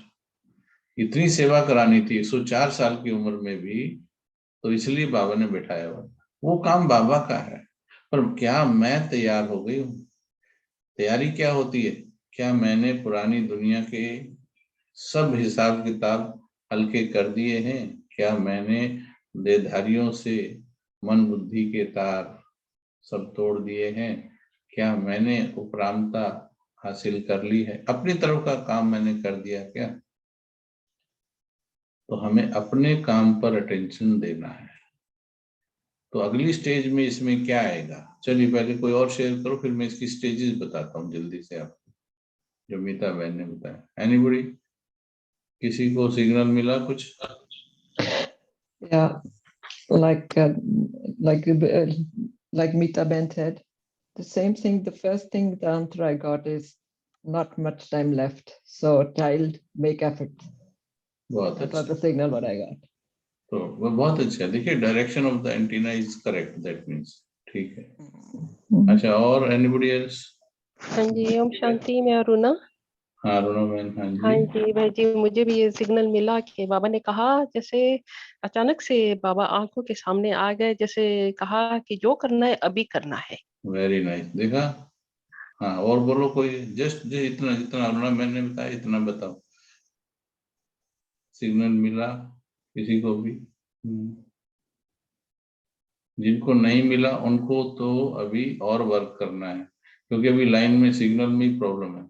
इतनी सेवा करानी थी 104 साल की उम्र में भी, तो इसलिए बाबा ने बैठाया हुआ। वो काम बाबा का है, पर क्या मैं तैयार हो गई हूँ? तैयारी क्या होती है? क्या मैंने पुरानी दुनिया के सब हिसाब किताब हल्के कर दिए हैं? क्या मैंने देहधारियों से मन बुद्धि के तार सब तोड़ दिए हैं? क्या मैंने उपरामता हासिल कर ली है? अपनी तरफ का काम मैंने कर दिया क्या? तो हमें अपने काम पर अटेंशन देना है। तो अगली स्टेज में इसमें क्या आएगा? चलिए पहले कोई और शेयर करो, फिर मैं इसकी स्टेजेस बताता हूँ जल्दी से आपको, जो मीता बहन ने बताया। एनीबॉडी, किसी को सिग्नल मिला कुछ? Yeah, like Mita Ben said, the same thing. The first thing the answer I got is not much time left, so child make effort. बहुत That was अच्छा, the signal what I got. तो वो बहुत अच्छा। देखिए direction of the antenna is correct, that means ठीक है। अच्छा, और एनीबॉडी एल्स? हाँ जी, ओम शांति। मैं अरुणा। हाँ रुणा बहन, हाँ हाँ जी। जी भाई जी, मुझे भी ये सिग्नल मिला कि बाबा ने कहा, जैसे अचानक से बाबा आंखों के सामने आ गए, जैसे कहा कि जो करना है अभी करना है। वेरी नाइस, देखा। हाँ और बोलो कोई, जस्ट इतना जितना अरुणा बहन ने बताया इतना बताओ। सिग्नल मिला किसी को भी? जिनको नहीं मिला उनको तो अभी और वर्क करना है, क्योंकि अभी लाइन में सिग्नल में ही प्रॉब्लम है,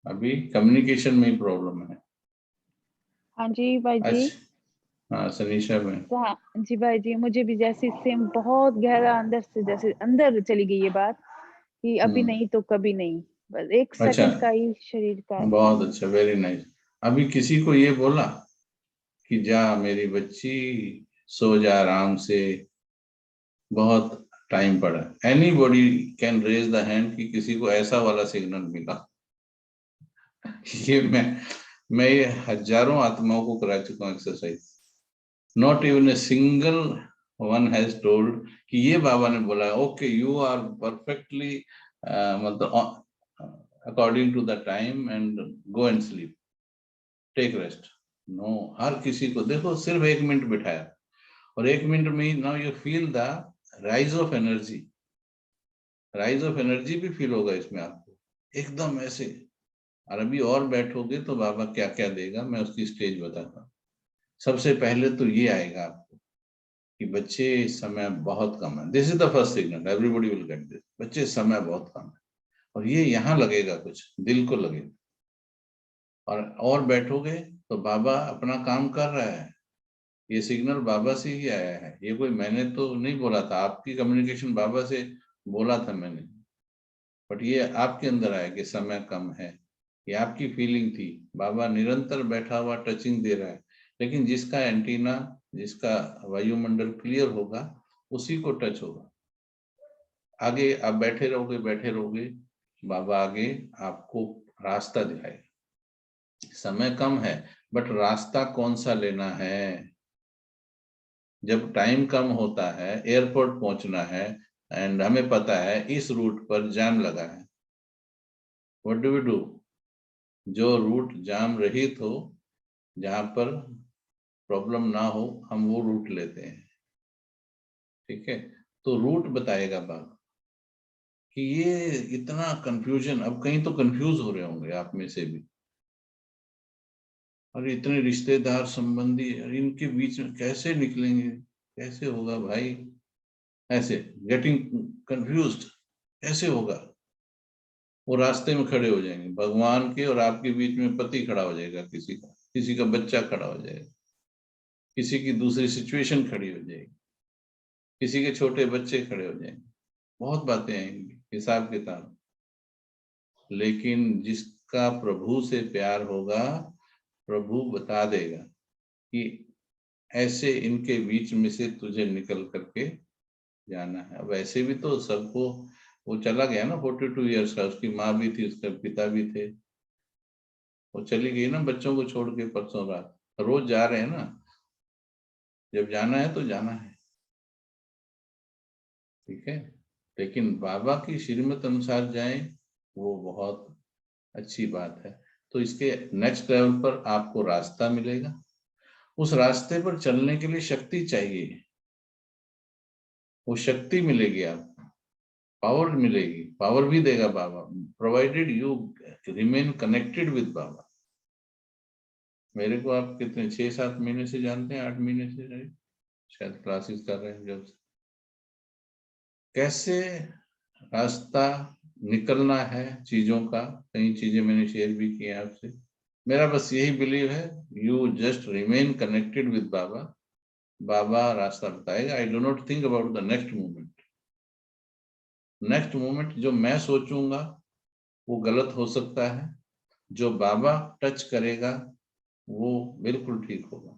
अभी कम्युनिकेशन में ही प्रॉब्लम है। हाँ जी भाई जी। अच्छा, हाँ सनीशा में। हाँ जी भाई जी, मुझे भी जैसे सेम बहुत गहरा अंदर से जैसे अंदर चली गई ये बात कि अभी नहीं तो कभी नहीं, बस एक अच्छा, सेकंड का ही शरीर का। बहुत अच्छा, वेरी नाइस। अभी किसी को ये बोला कि जा मेरी बच्ची सो जा आराम से, बहुत टाइम पड़ा? Anybody can raise the hand कि किसी को ऐसा वाला सिग्नल मिला? ये मैं ये हजारों आत्माओं को करा चुका हूँ exercise, not even a single one has told कि ये बाबा ने बोला ओके यू आर परफेक्टली मतलब according to the time and go and sleep, take rest. No, हर किसी को देखो सिर्फ 1 मिनट बिठाया, और 1 मिनट में now you feel the rise of energy. Rise of energy भी फील होगा इसमें आपको, एकदम ऐसे। और अभी और बैठोगे तो बाबा क्या क्या देगा, मैं उसकी स्टेज बताता हूँ। सबसे पहले तो ये आएगा आपको कि बच्चे समय बहुत कम है। This is the first signal, everybody will get this. बच्चे समय बहुत कम है, और ये यहाँ लगेगा, कुछ दिल को लगेगा। और बैठोगे तो बाबा अपना काम कर रहा है, ये सिग्नल बाबा से ही आया है, ये कोई मैंने तो नहीं बोला था। आपकी कम्युनिकेशन बाबा से बोला था मैंने, बट ये आपके अंदर आया कि समय कम है। ये आपकी फीलिंग थी, बाबा निरंतर बैठा हुआ टचिंग दे रहा है। लेकिन जिसका एंटीना, जिसका वायुमंडल क्लियर होगा, उसी को टच होगा। आगे आप बैठे रहोगे, बाबा आगे आपको रास्ता दिखाएगा। समय कम है, बट रास्ता कौन सा लेना है? जब टाइम कम होता है, एयरपोर्ट पहुंचना है, एंड हमें पता है इस रूट पर जाम लगा है, व्हाट डू वी डू? जो रूट जाम रहित हो, जहां पर प्रॉब्लम ना हो, हम वो रूट लेते हैं। ठीक है, तो रूट बताएगा बाबा कि ये इतना कंफ्यूजन। अब कहीं तो कंफ्यूज हो रहे होंगे आप में से भी, और इतने रिश्तेदार संबंधी, और इनके बीच में कैसे निकलेंगे, कैसे होगा भाई? ऐसे गेटिंग कंफ्यूज्ड, कैसे होगा? वो रास्ते में खड़े हो जाएंगे, भगवान के और आपके बीच में पति खड़ा हो जाएगा, किसी का बच्चा खड़ा हो जाएगा, किसी की दूसरी सिचुएशन खड़ी हो जाएगी, किसी के छोटे बच्चे खड़े हो जाएंगे, बहुत बातें आएंगी, हिसाब किताब। लेकिन जिसका प्रभु से प्यार होगा, प्रभु बता देगा कि ऐसे इनके बीच में से तुझे निकल करके जाना है। वैसे भी तो सबको, वो चला गया ना 42 ईयर्स का, उसकी माँ भी थी, उसके पिता भी थे, वो चली गई ना बच्चों को छोड़ के परसों रात। रोज जा रहे हैं ना, जब जाना है तो जाना है, ठीक है। लेकिन बाबा की श्रीमत अनुसार जाएं, वो बहुत अच्छी बात है। तो इसके नेक्स्ट लेवल पर आपको रास्ता मिलेगा, उस रास्ते पर चलने के लिए शक्ति चाहिए, वो शक्ति मिलेगी, आपको पावर मिलेगी, पावर भी देगा Baba, provided you remain connected with Baba. मेरे को आप कितने 6-7 महीने से जानते हैं, 8 महीने से शायद क्लासेस कर रहे हैं जब से। कैसे रास्ता निकलना है चीजों का, कई चीजें मैंने शेयर भी की हैं आपसे। मेरा बस यही बिलीव है, you just remain connected with Baba, Baba रास्ता बताएगा। I do not think about the next moment. Next moment जो मैं सोचूंगा वो गलत हो सकता है, जो बाबा टच करेगा वो बिल्कुल ठीक होगा।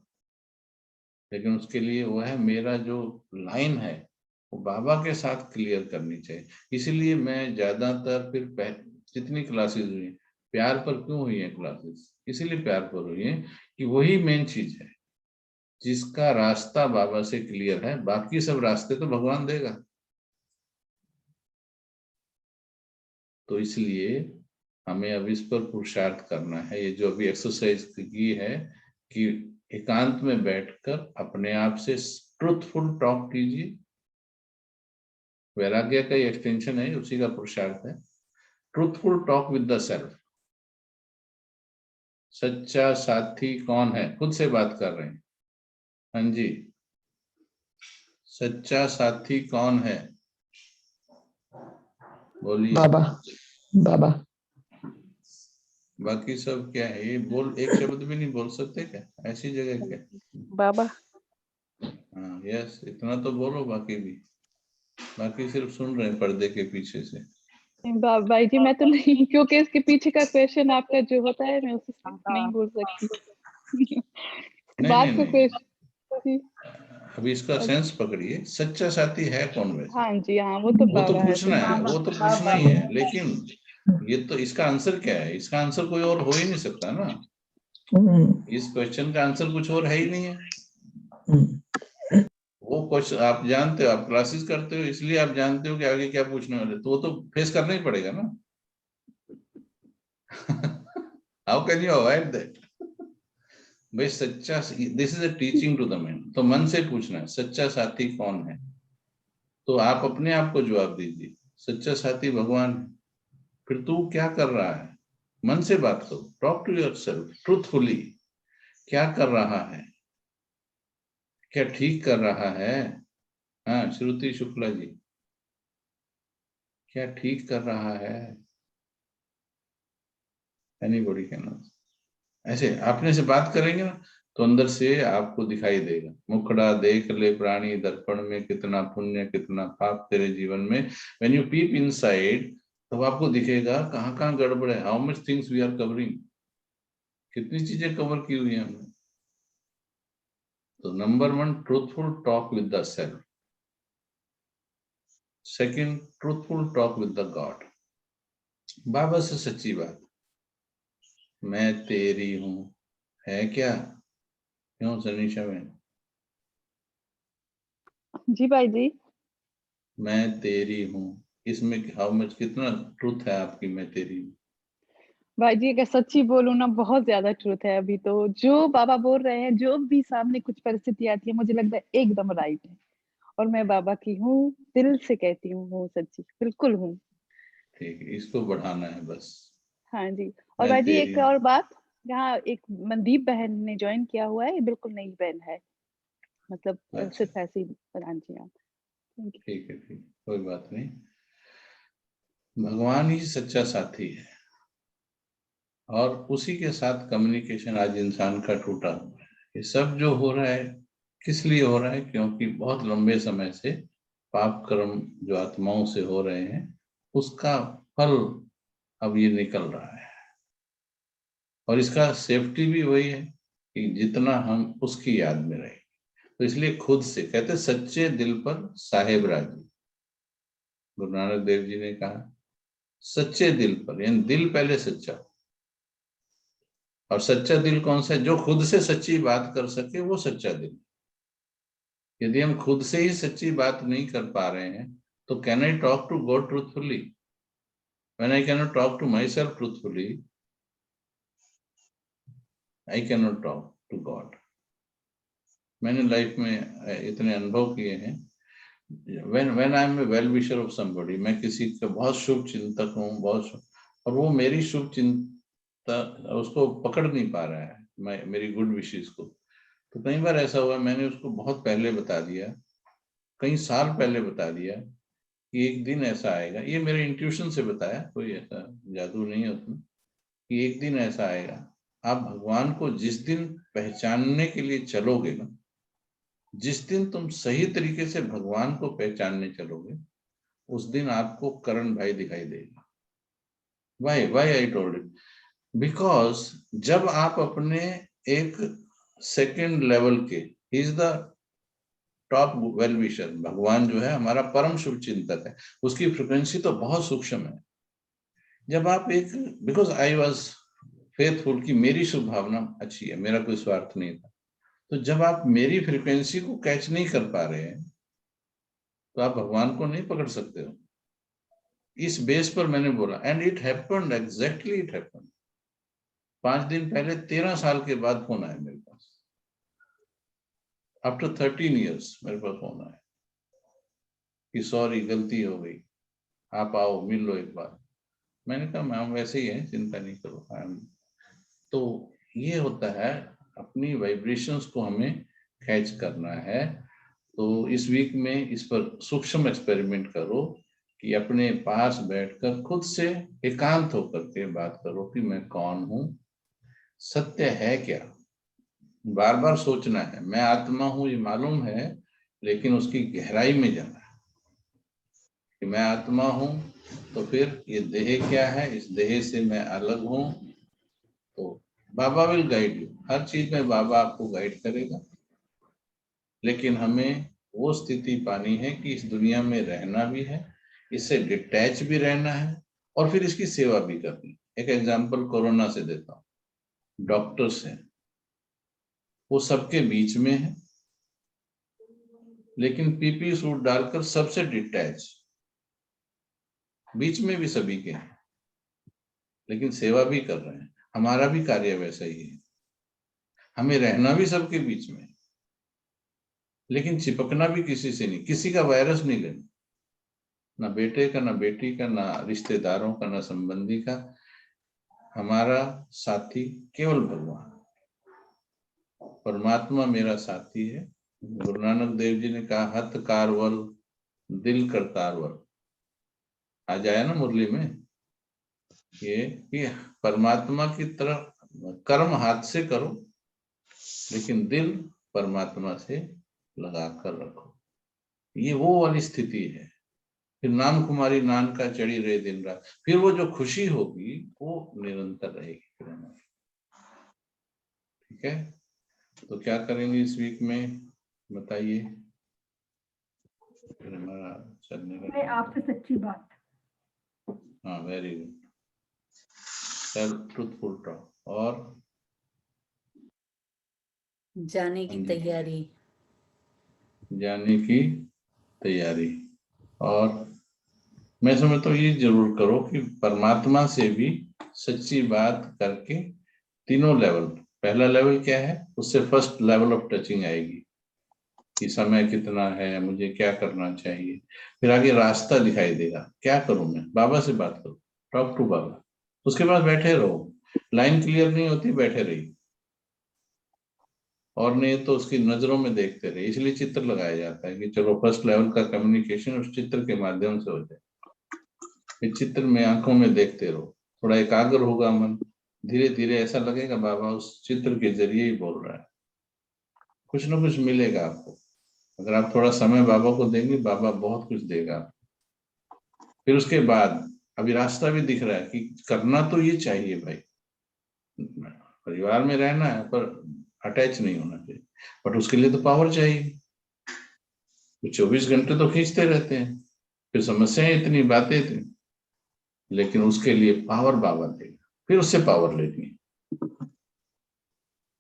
लेकिन उसके लिए वो है, मेरा जो लाइन है वो बाबा के साथ क्लियर करनी चाहिए। इसीलिए मैं ज्यादातर फिर जितनी क्लासेस हुई, प्यार पर क्यों हुई है क्लासेस, इसीलिए प्यार पर हुई है कि वही मेन चीज है, जिसका रास्ता बाबा से क्लियर है, बाकी सब रास्ते तो भगवान देगा। तो इसलिए हमें अब इस पर पुरुषार्थ करना है। ये जो अभी एक्सरसाइज की है कि एकांत में बैठकर अपने आप से ट्रूथफुल टॉक कीजिए, वैराग्य का ही एक्सटेंशन है, उसी का पुरुषार्थ है। Truthful talk with the self. सच्चा साथी कौन है, खुद से बात कर रहे हैं। हाँ जी, सच्चा साथी कौन है, बोलिए। बाबा। बाबा। बाकी सब क्या है, ये बोल, एक शब्द भी नहीं बोल सकते क्या, ऐसी जगह क्या। बाबा। हाँ यस, इतना तो बोलो, बाकी भी, बाकी सिर्फ सुन रहे हैं पर्दे के पीछे से। भाई जी मैं तो नहीं, क्योंकि इसके पीछे का क्वेश्चन आपका जो होता है मैं उसे नहीं बोल सकती। नहीं बात नहीं का नहीं, क्वेश्चन। अभी इसका सेंस पकड़िए, सच्चा साथी है कौन वैसे। हाँ जी, हाँ वो तो वो तो बाबा है, पूछना है, सच्ची वो तो पूछना ही है, लेकिन ये तो इसका आंसर क्या है, इसका आंसर कोई और हो ही नहीं सकता ना। इस क्वेश्चन का आंसर कुछ और है ही नहीं है। वो क्वेश्चन आप जानते हो, आप क्लासेस करते हो, इसलिए आप जानते हो कि आगे क्या पूछने वाले, तो वो तो फेस करना ही पड़ेगा ना। How can you avoid that. भाई सच्चा, this is a teaching to the man, तो मन से पूछना है सच्चा साथी कौन है, तो आप अपने आप को जवाब दीजिए, सच्चा साथी भगवान है। फिर तू क्या कर रहा है, मन से बात करो, टॉक टू योरसेल्फ ट्रूथफुली। क्या कर रहा है, क्या ठीक कर रहा है। हाँ श्रुति शुक्ला जी, क्या ठीक कर रहा है। Anybody can answer. ऐसे अपने से बात करेंगे ना, तो अंदर से आपको दिखाई देगा, मुखड़ा देख ले प्राणी दर्पण में, कितना पुण्य कितना पाप तेरे जीवन में। व्हेन यू पीप इनसाइड, तब आपको दिखेगा कहाँ कहाँ गड़बड़ है, how much things we are covering, कितनी चीजें कवर की हुई है हमने। तो number 1, truthful talk with the self. Second, truthful talk with the God. बाबा से सच्ची बात, मैं तेरी हूं, है क्या, क्यों सनीशा बहन। जी भाई जी। मैं तेरी हूँ, इसमें हाउ मच, कितना ट्रूथ है आपकी मैं तेरी हूँ। भाई जी अगर सच्ची बोलूं ना, बहुत ज्यादा ट्रूथ है। अभी तो जो बाबा बोल रहे हैं, जो भी सामने कुछ परिस्थिति आती है, मुझे लगता है एकदम राइट है। और मैं बाबा की हूँ, दिल से कहती हूँ सच्ची, बिल्कुल हूँ। ठीक है, इसको बढ़ाना है बस। हाँ जी। और मैं भाई जी तेरी एक हूँ। और बात, यहाँ एक मनदीप बहन ने ज्वाइन किया हुआ है, ये बिल्कुल नई बहन है, मतलब अच्छा सिर्फ ऐसे ही। हाँ जी हाँ। Thank you. ठीक है, ठीक, कोई बात नहीं। भगवान ही सच्चा साथी है और उसी के साथ कम्युनिकेशन आज इंसान का टूटा हुआ है। ये सब जो हो रहा है किस लिए हो रहा है? क्योंकि बहुत लंबे समय से पाप कर्म जो आत्माओं से हो रहे हैं उसका फल अब ये निकल रहा है। और इसका सेफ्टी भी वही है कि जितना हम उसकी याद में रहें। तो इसलिए खुद से कहते सच्चे दिल पर साहेब राजी। गुरु नानक देव जी ने कहा सच्चे दिल पर, यानी दिल पहले सच्चा। और सच्चा दिल कौन सा है? जो खुद से सच्ची बात कर सके वो सच्चा दिल। यदि हम खुद से ही सच्ची बात नहीं कर पा रहे हैं तो can I talk to God truthfully? When I can not talk to myself truthfully, I can not talk to God. मैंने लाइफ में इतने अनुभव किए हैं। when I am a well wisher of somebody, मैं किसी का बहुत शुभ चिंतक हूँ, और वो मेरी शुभ चिंता उसको पकड़ नहीं पा रहा है, मैं मेरी गुड विशेस को। तो कई बार ऐसा हुआ मैंने उसको बहुत पहले बता दिया, कई साल पहले बता दिया कि एक दिन ऐसा आएगा। ये मेरे इंट्यूशन से बताया, कोई ऐसा जादू नहीं है उसमें, कि एक दिन ऐसा आएगा। आप भगवान को जिस दिन पहचानने के लिए चलोगे ना, जिस दिन तुम सही तरीके से भगवान को पहचानने चलोगे उस दिन आपको करण भाई दिखाई देगा। Why I told it? Because जब आप अपने एक सेकंड लेवल के, he is the top well wisher, भगवान जो है हमारा परम शुभ चिंतक है, उसकी फ्रिक्वेंसी तो बहुत सूक्ष्म है। जब आप एक, बिकॉज आई वॉज फेथफुल कि मेरी शुभ भावना अच्छी है, मेरा कोई स्वार्थ नहीं था, तो जब आप मेरी फ्रीक्वेंसी को कैच नहीं कर पा रहे हैं तो आप भगवान को नहीं पकड़ सकते हो। इस बेस पर मैंने बोला, and it happened, exactly it happened. 5 दिन पहले 13 साल के बाद फोन आया मेरे पास, आफ्टर 13 years मेरे पास फोन आया कि सॉरी गलती हो गई, आप आओ मिल लो एक बार। मैंने कहा मैम वैसे ही है, चिंता नहीं करो। तो ये होता है, अपनी वाइब्रेशंस को हमें कैच करना है। तो इस वीक में इस पर सूक्ष्म एक्सपेरिमेंट करो कि अपने पास बैठकर खुद से एकांत होकर के बात करो कि मैं कौन हूं, सत्य है क्या। बार बार सोचना है, मैं आत्मा हूं ये मालूम है, लेकिन उसकी गहराई में जाना है कि मैं आत्मा हूं, तो फिर ये देह क्या है, इस देह से मैं अलग हूं। तो बाबा विल गाइड यू, हर चीज में बाबा आपको गाइड करेगा, लेकिन हमें वो स्थिति पानी है कि इस दुनिया में रहना भी है, इससे डिटैच भी रहना है और फिर इसकी सेवा भी करनी। एक एग्जांपल कोरोना से देता हूँ। डॉक्टर्स हैं, वो सबके बीच में है, लेकिन पीपी सूट डालकर सबसे डिटैच, बीच में भी सभी के हैं, लेकिन सेवा भी कर रहे हैं। हमारा भी कार्य वैसा ही है, हमें रहना भी सबके बीच में, लेकिन चिपकना भी किसी से नहीं, किसी का वायरस नहीं लेना, ना बेटे का, ना बेटी का, ना रिश्तेदारों का, ना संबंधी का। हमारा साथी केवल भगवान, परमात्मा मेरा साथी है। गुरु नानक देव जी ने कहा हथ कारवल दिल करतारवल, आज आया ना मुरली में ये कि परमात्मा की तरह कर्म हाथ से करो, लेकिन दिल परमात्मा से लगा कर रखो। ये वो वाली स्थिति है। फिर नाम कुमारी नान का चढ़ी रहे दिन रात, फिर वो जो खुशी होगी वो निरंतर रहेगी। ठीक है, तो क्या करेंगे इस वीक में बताइए। फिर हमारा चलने का मैं आपसे सच्ची बात। हाँ, very good, self truthful talk. और जाने की तैयारी, जाने की तैयारी। और मैं समझता हूँ ये जरूर करो कि परमात्मा से भी सच्ची बात करके तीनों लेवल, पहला लेवल क्या है, उससे फर्स्ट लेवल ऑफ टचिंग आएगी कि समय कितना है, मुझे क्या करना चाहिए। फिर आगे रास्ता दिखाई देगा, क्या करूं मैं, बाबा से बात करो, टॉक टू बाबा। उसके बाद बैठे रहो, लाइन क्लियर नहीं होती बैठे रहिए, और नहीं तो उसकी नजरों में देखते रहे। इसलिए चित्र लगाया जाता है कि चलो फर्स्ट लेवल का कम्युनिकेशन उस चित्र के माध्यम से हो जाए। इस चित्र में आंखों में देखते रहो, थोड़ा एकाग्र होगा मन, धीरे धीरे ऐसा लगेगा बाबा उस चित्र के जरिए ही बोल रहा है, कुछ ना कुछ मिलेगा आपको। अगर आप थोड़ा समय बाबा को देंगे, बाबा बहुत कुछ देगा। फिर उसके बाद अभी रास्ता भी दिख रहा है कि करना तो ये चाहिए भाई, परिवार में रहना है पर अटैच नहीं होना चाहिए, बट उसके लिए तो पावर चाहिए। तो 24 घंटे तो खींचते रहते हैं, फिर समस्याएं इतनी, बातें इतनी, लेकिन उसके लिए पावर बाबा देगा। फिर उससे पावर लेनी है,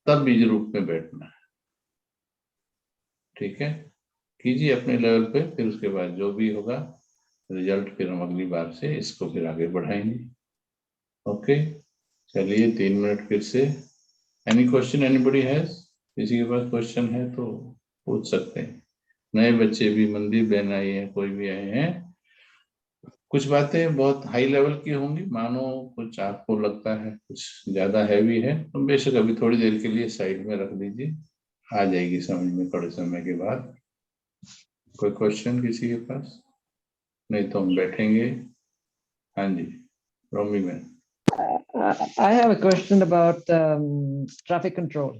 तब बीज रूप में बैठना है। ठीक है, कीजिए अपने लेवल पे, फिर उसके बाद जो भी होगा रिजल्ट फिर हम अगली बार से इसको फिर आगे बढ़ाएंगे। ओके, चलिए 3 मिनट फिर से। Any question anybody has? किसी के पास क्वेश्चन है तो पूछ सकते हैं। नए बच्चे भी, मंदिर बहन आई है, कोई भी आए हैं, कुछ बातें बहुत हाई लेवल की होंगी, मानो कुछ आपको लगता है कुछ ज्यादा हैवी है तो बेशक अभी थोड़ी देर के लिए साइड में रख दीजिए, आ जाएगी समझ में थोड़े समय के बाद। कोई क्वेश्चन किसी के पास? नहीं तो हम बैठेंगे। हाँ जी, Romi ma'am. I have a question about traffic control.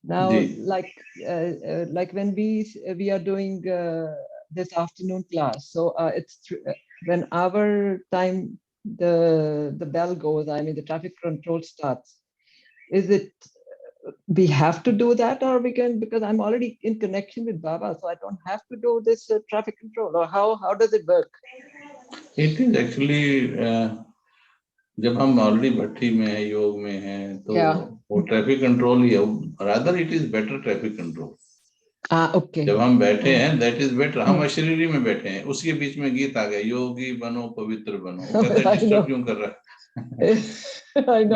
Now, जी। like when we are doing this afternoon class, so it's when our time the bell goes, I mean the traffic control starts. Is it we have to do that, or we can, because I'm already in connection with Baba, so I don't have to do this traffic control, or how does it work? It is actually जब हम already भट्टी में है, योग में है, तो वो traffic control ही है, rather it is better traffic control. Okay, जब हम बैठे हैं दैट इज बेटर। हम अशरीरी में बैठे हैं, उसके बीच में गीत आ गया, योगी बनो पवित्र बनो, वो कहता है डिस्टर्ब क्यों कर रहा है?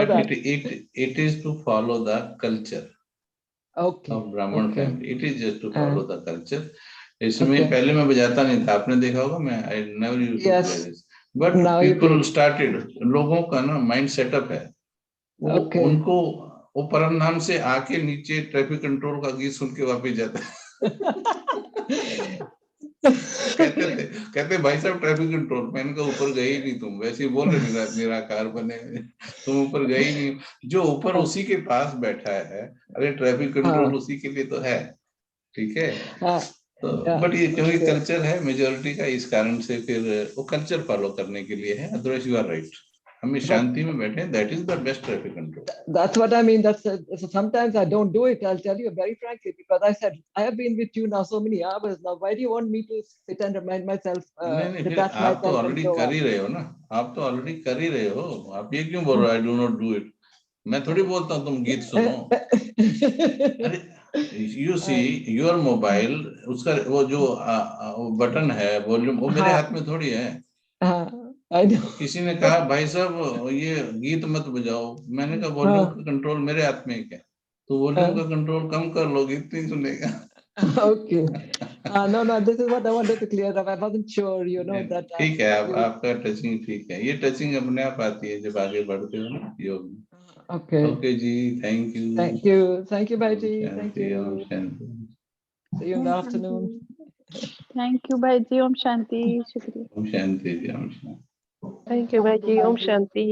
But it is to follow the culture of Brahmin family, it is just to follow the culture. इसमें पहले मैं बजाता नहीं था, आपने देखा होगा, मैं I never used to play this, but people started, लोगों का ना माइंड सेटअप है, वो उनको वो परम धाम से आके नीचे ट्रैफिक कंट्रोल का गीत सुन के वापस जाता है। कहते भाई साहब ट्रैफिक कंट्रोल, मैंने कहा ऊपर गए ही नहीं तुम, वैसे ही बोल रहे निराकार बने, तुम ऊपर गए ही नहीं, जो ऊपर उसी के पास बैठा है, अरे ट्रैफिक कंट्रोल उसी के लिए तो है। ठीक है, तो बट ये क्योंकि कल्चर है मेजोरिटी का, इस कारण से फिर वो कल्चर फॉलो करने के लिए है, अदरवाइज यू आर राइट, हमें शांति में बैठे, that is the best traffic control. That's what I mean. That's so sometimes I don't do it. I'll tell you very frankly, because I said I have been with you now so many hours now. Why do you want me to sit and remind myself? नहीं, फिर आप तो already कर ही रहे हो ना, आप तो ऑलरेडी कर ही रहे हो, आप ये क्यों बोल रहे हो I do not do it? मैं थोड़ी बोलता हूँ तुम गीत सुनो। अरे यू सी योर मोबाइल, उसका वो जो बटन है वॉल्यूम, वो मेरे हाथ में थोड़ी है। किसी ने कहा भाई साहब ये गीत मत बजाओ, मैंने कहा वॉल्यूम का कंट्रोल मेरे हाथ में क्या, तो वॉल्यूम का कंट्रोल कम कर लो, गीत नहीं सुनेगा। Okay. No, this is what I wanted to clear up. I wasn't sure, you know, that. ठीक है, आपका टचिंग ठीक है, ये टचिंग अपने आप आती है जब आगे बढ़ते हो ना योग में। Okay. Okay ji, thank you. Thank you, Bhaiji. Thank you. See you in the afternoon. Thank you, Bhaiji. Om Shanti. Shukriya. Om Shanti ji, Om Shanti। Thank you, Bhaji. Om Shanti.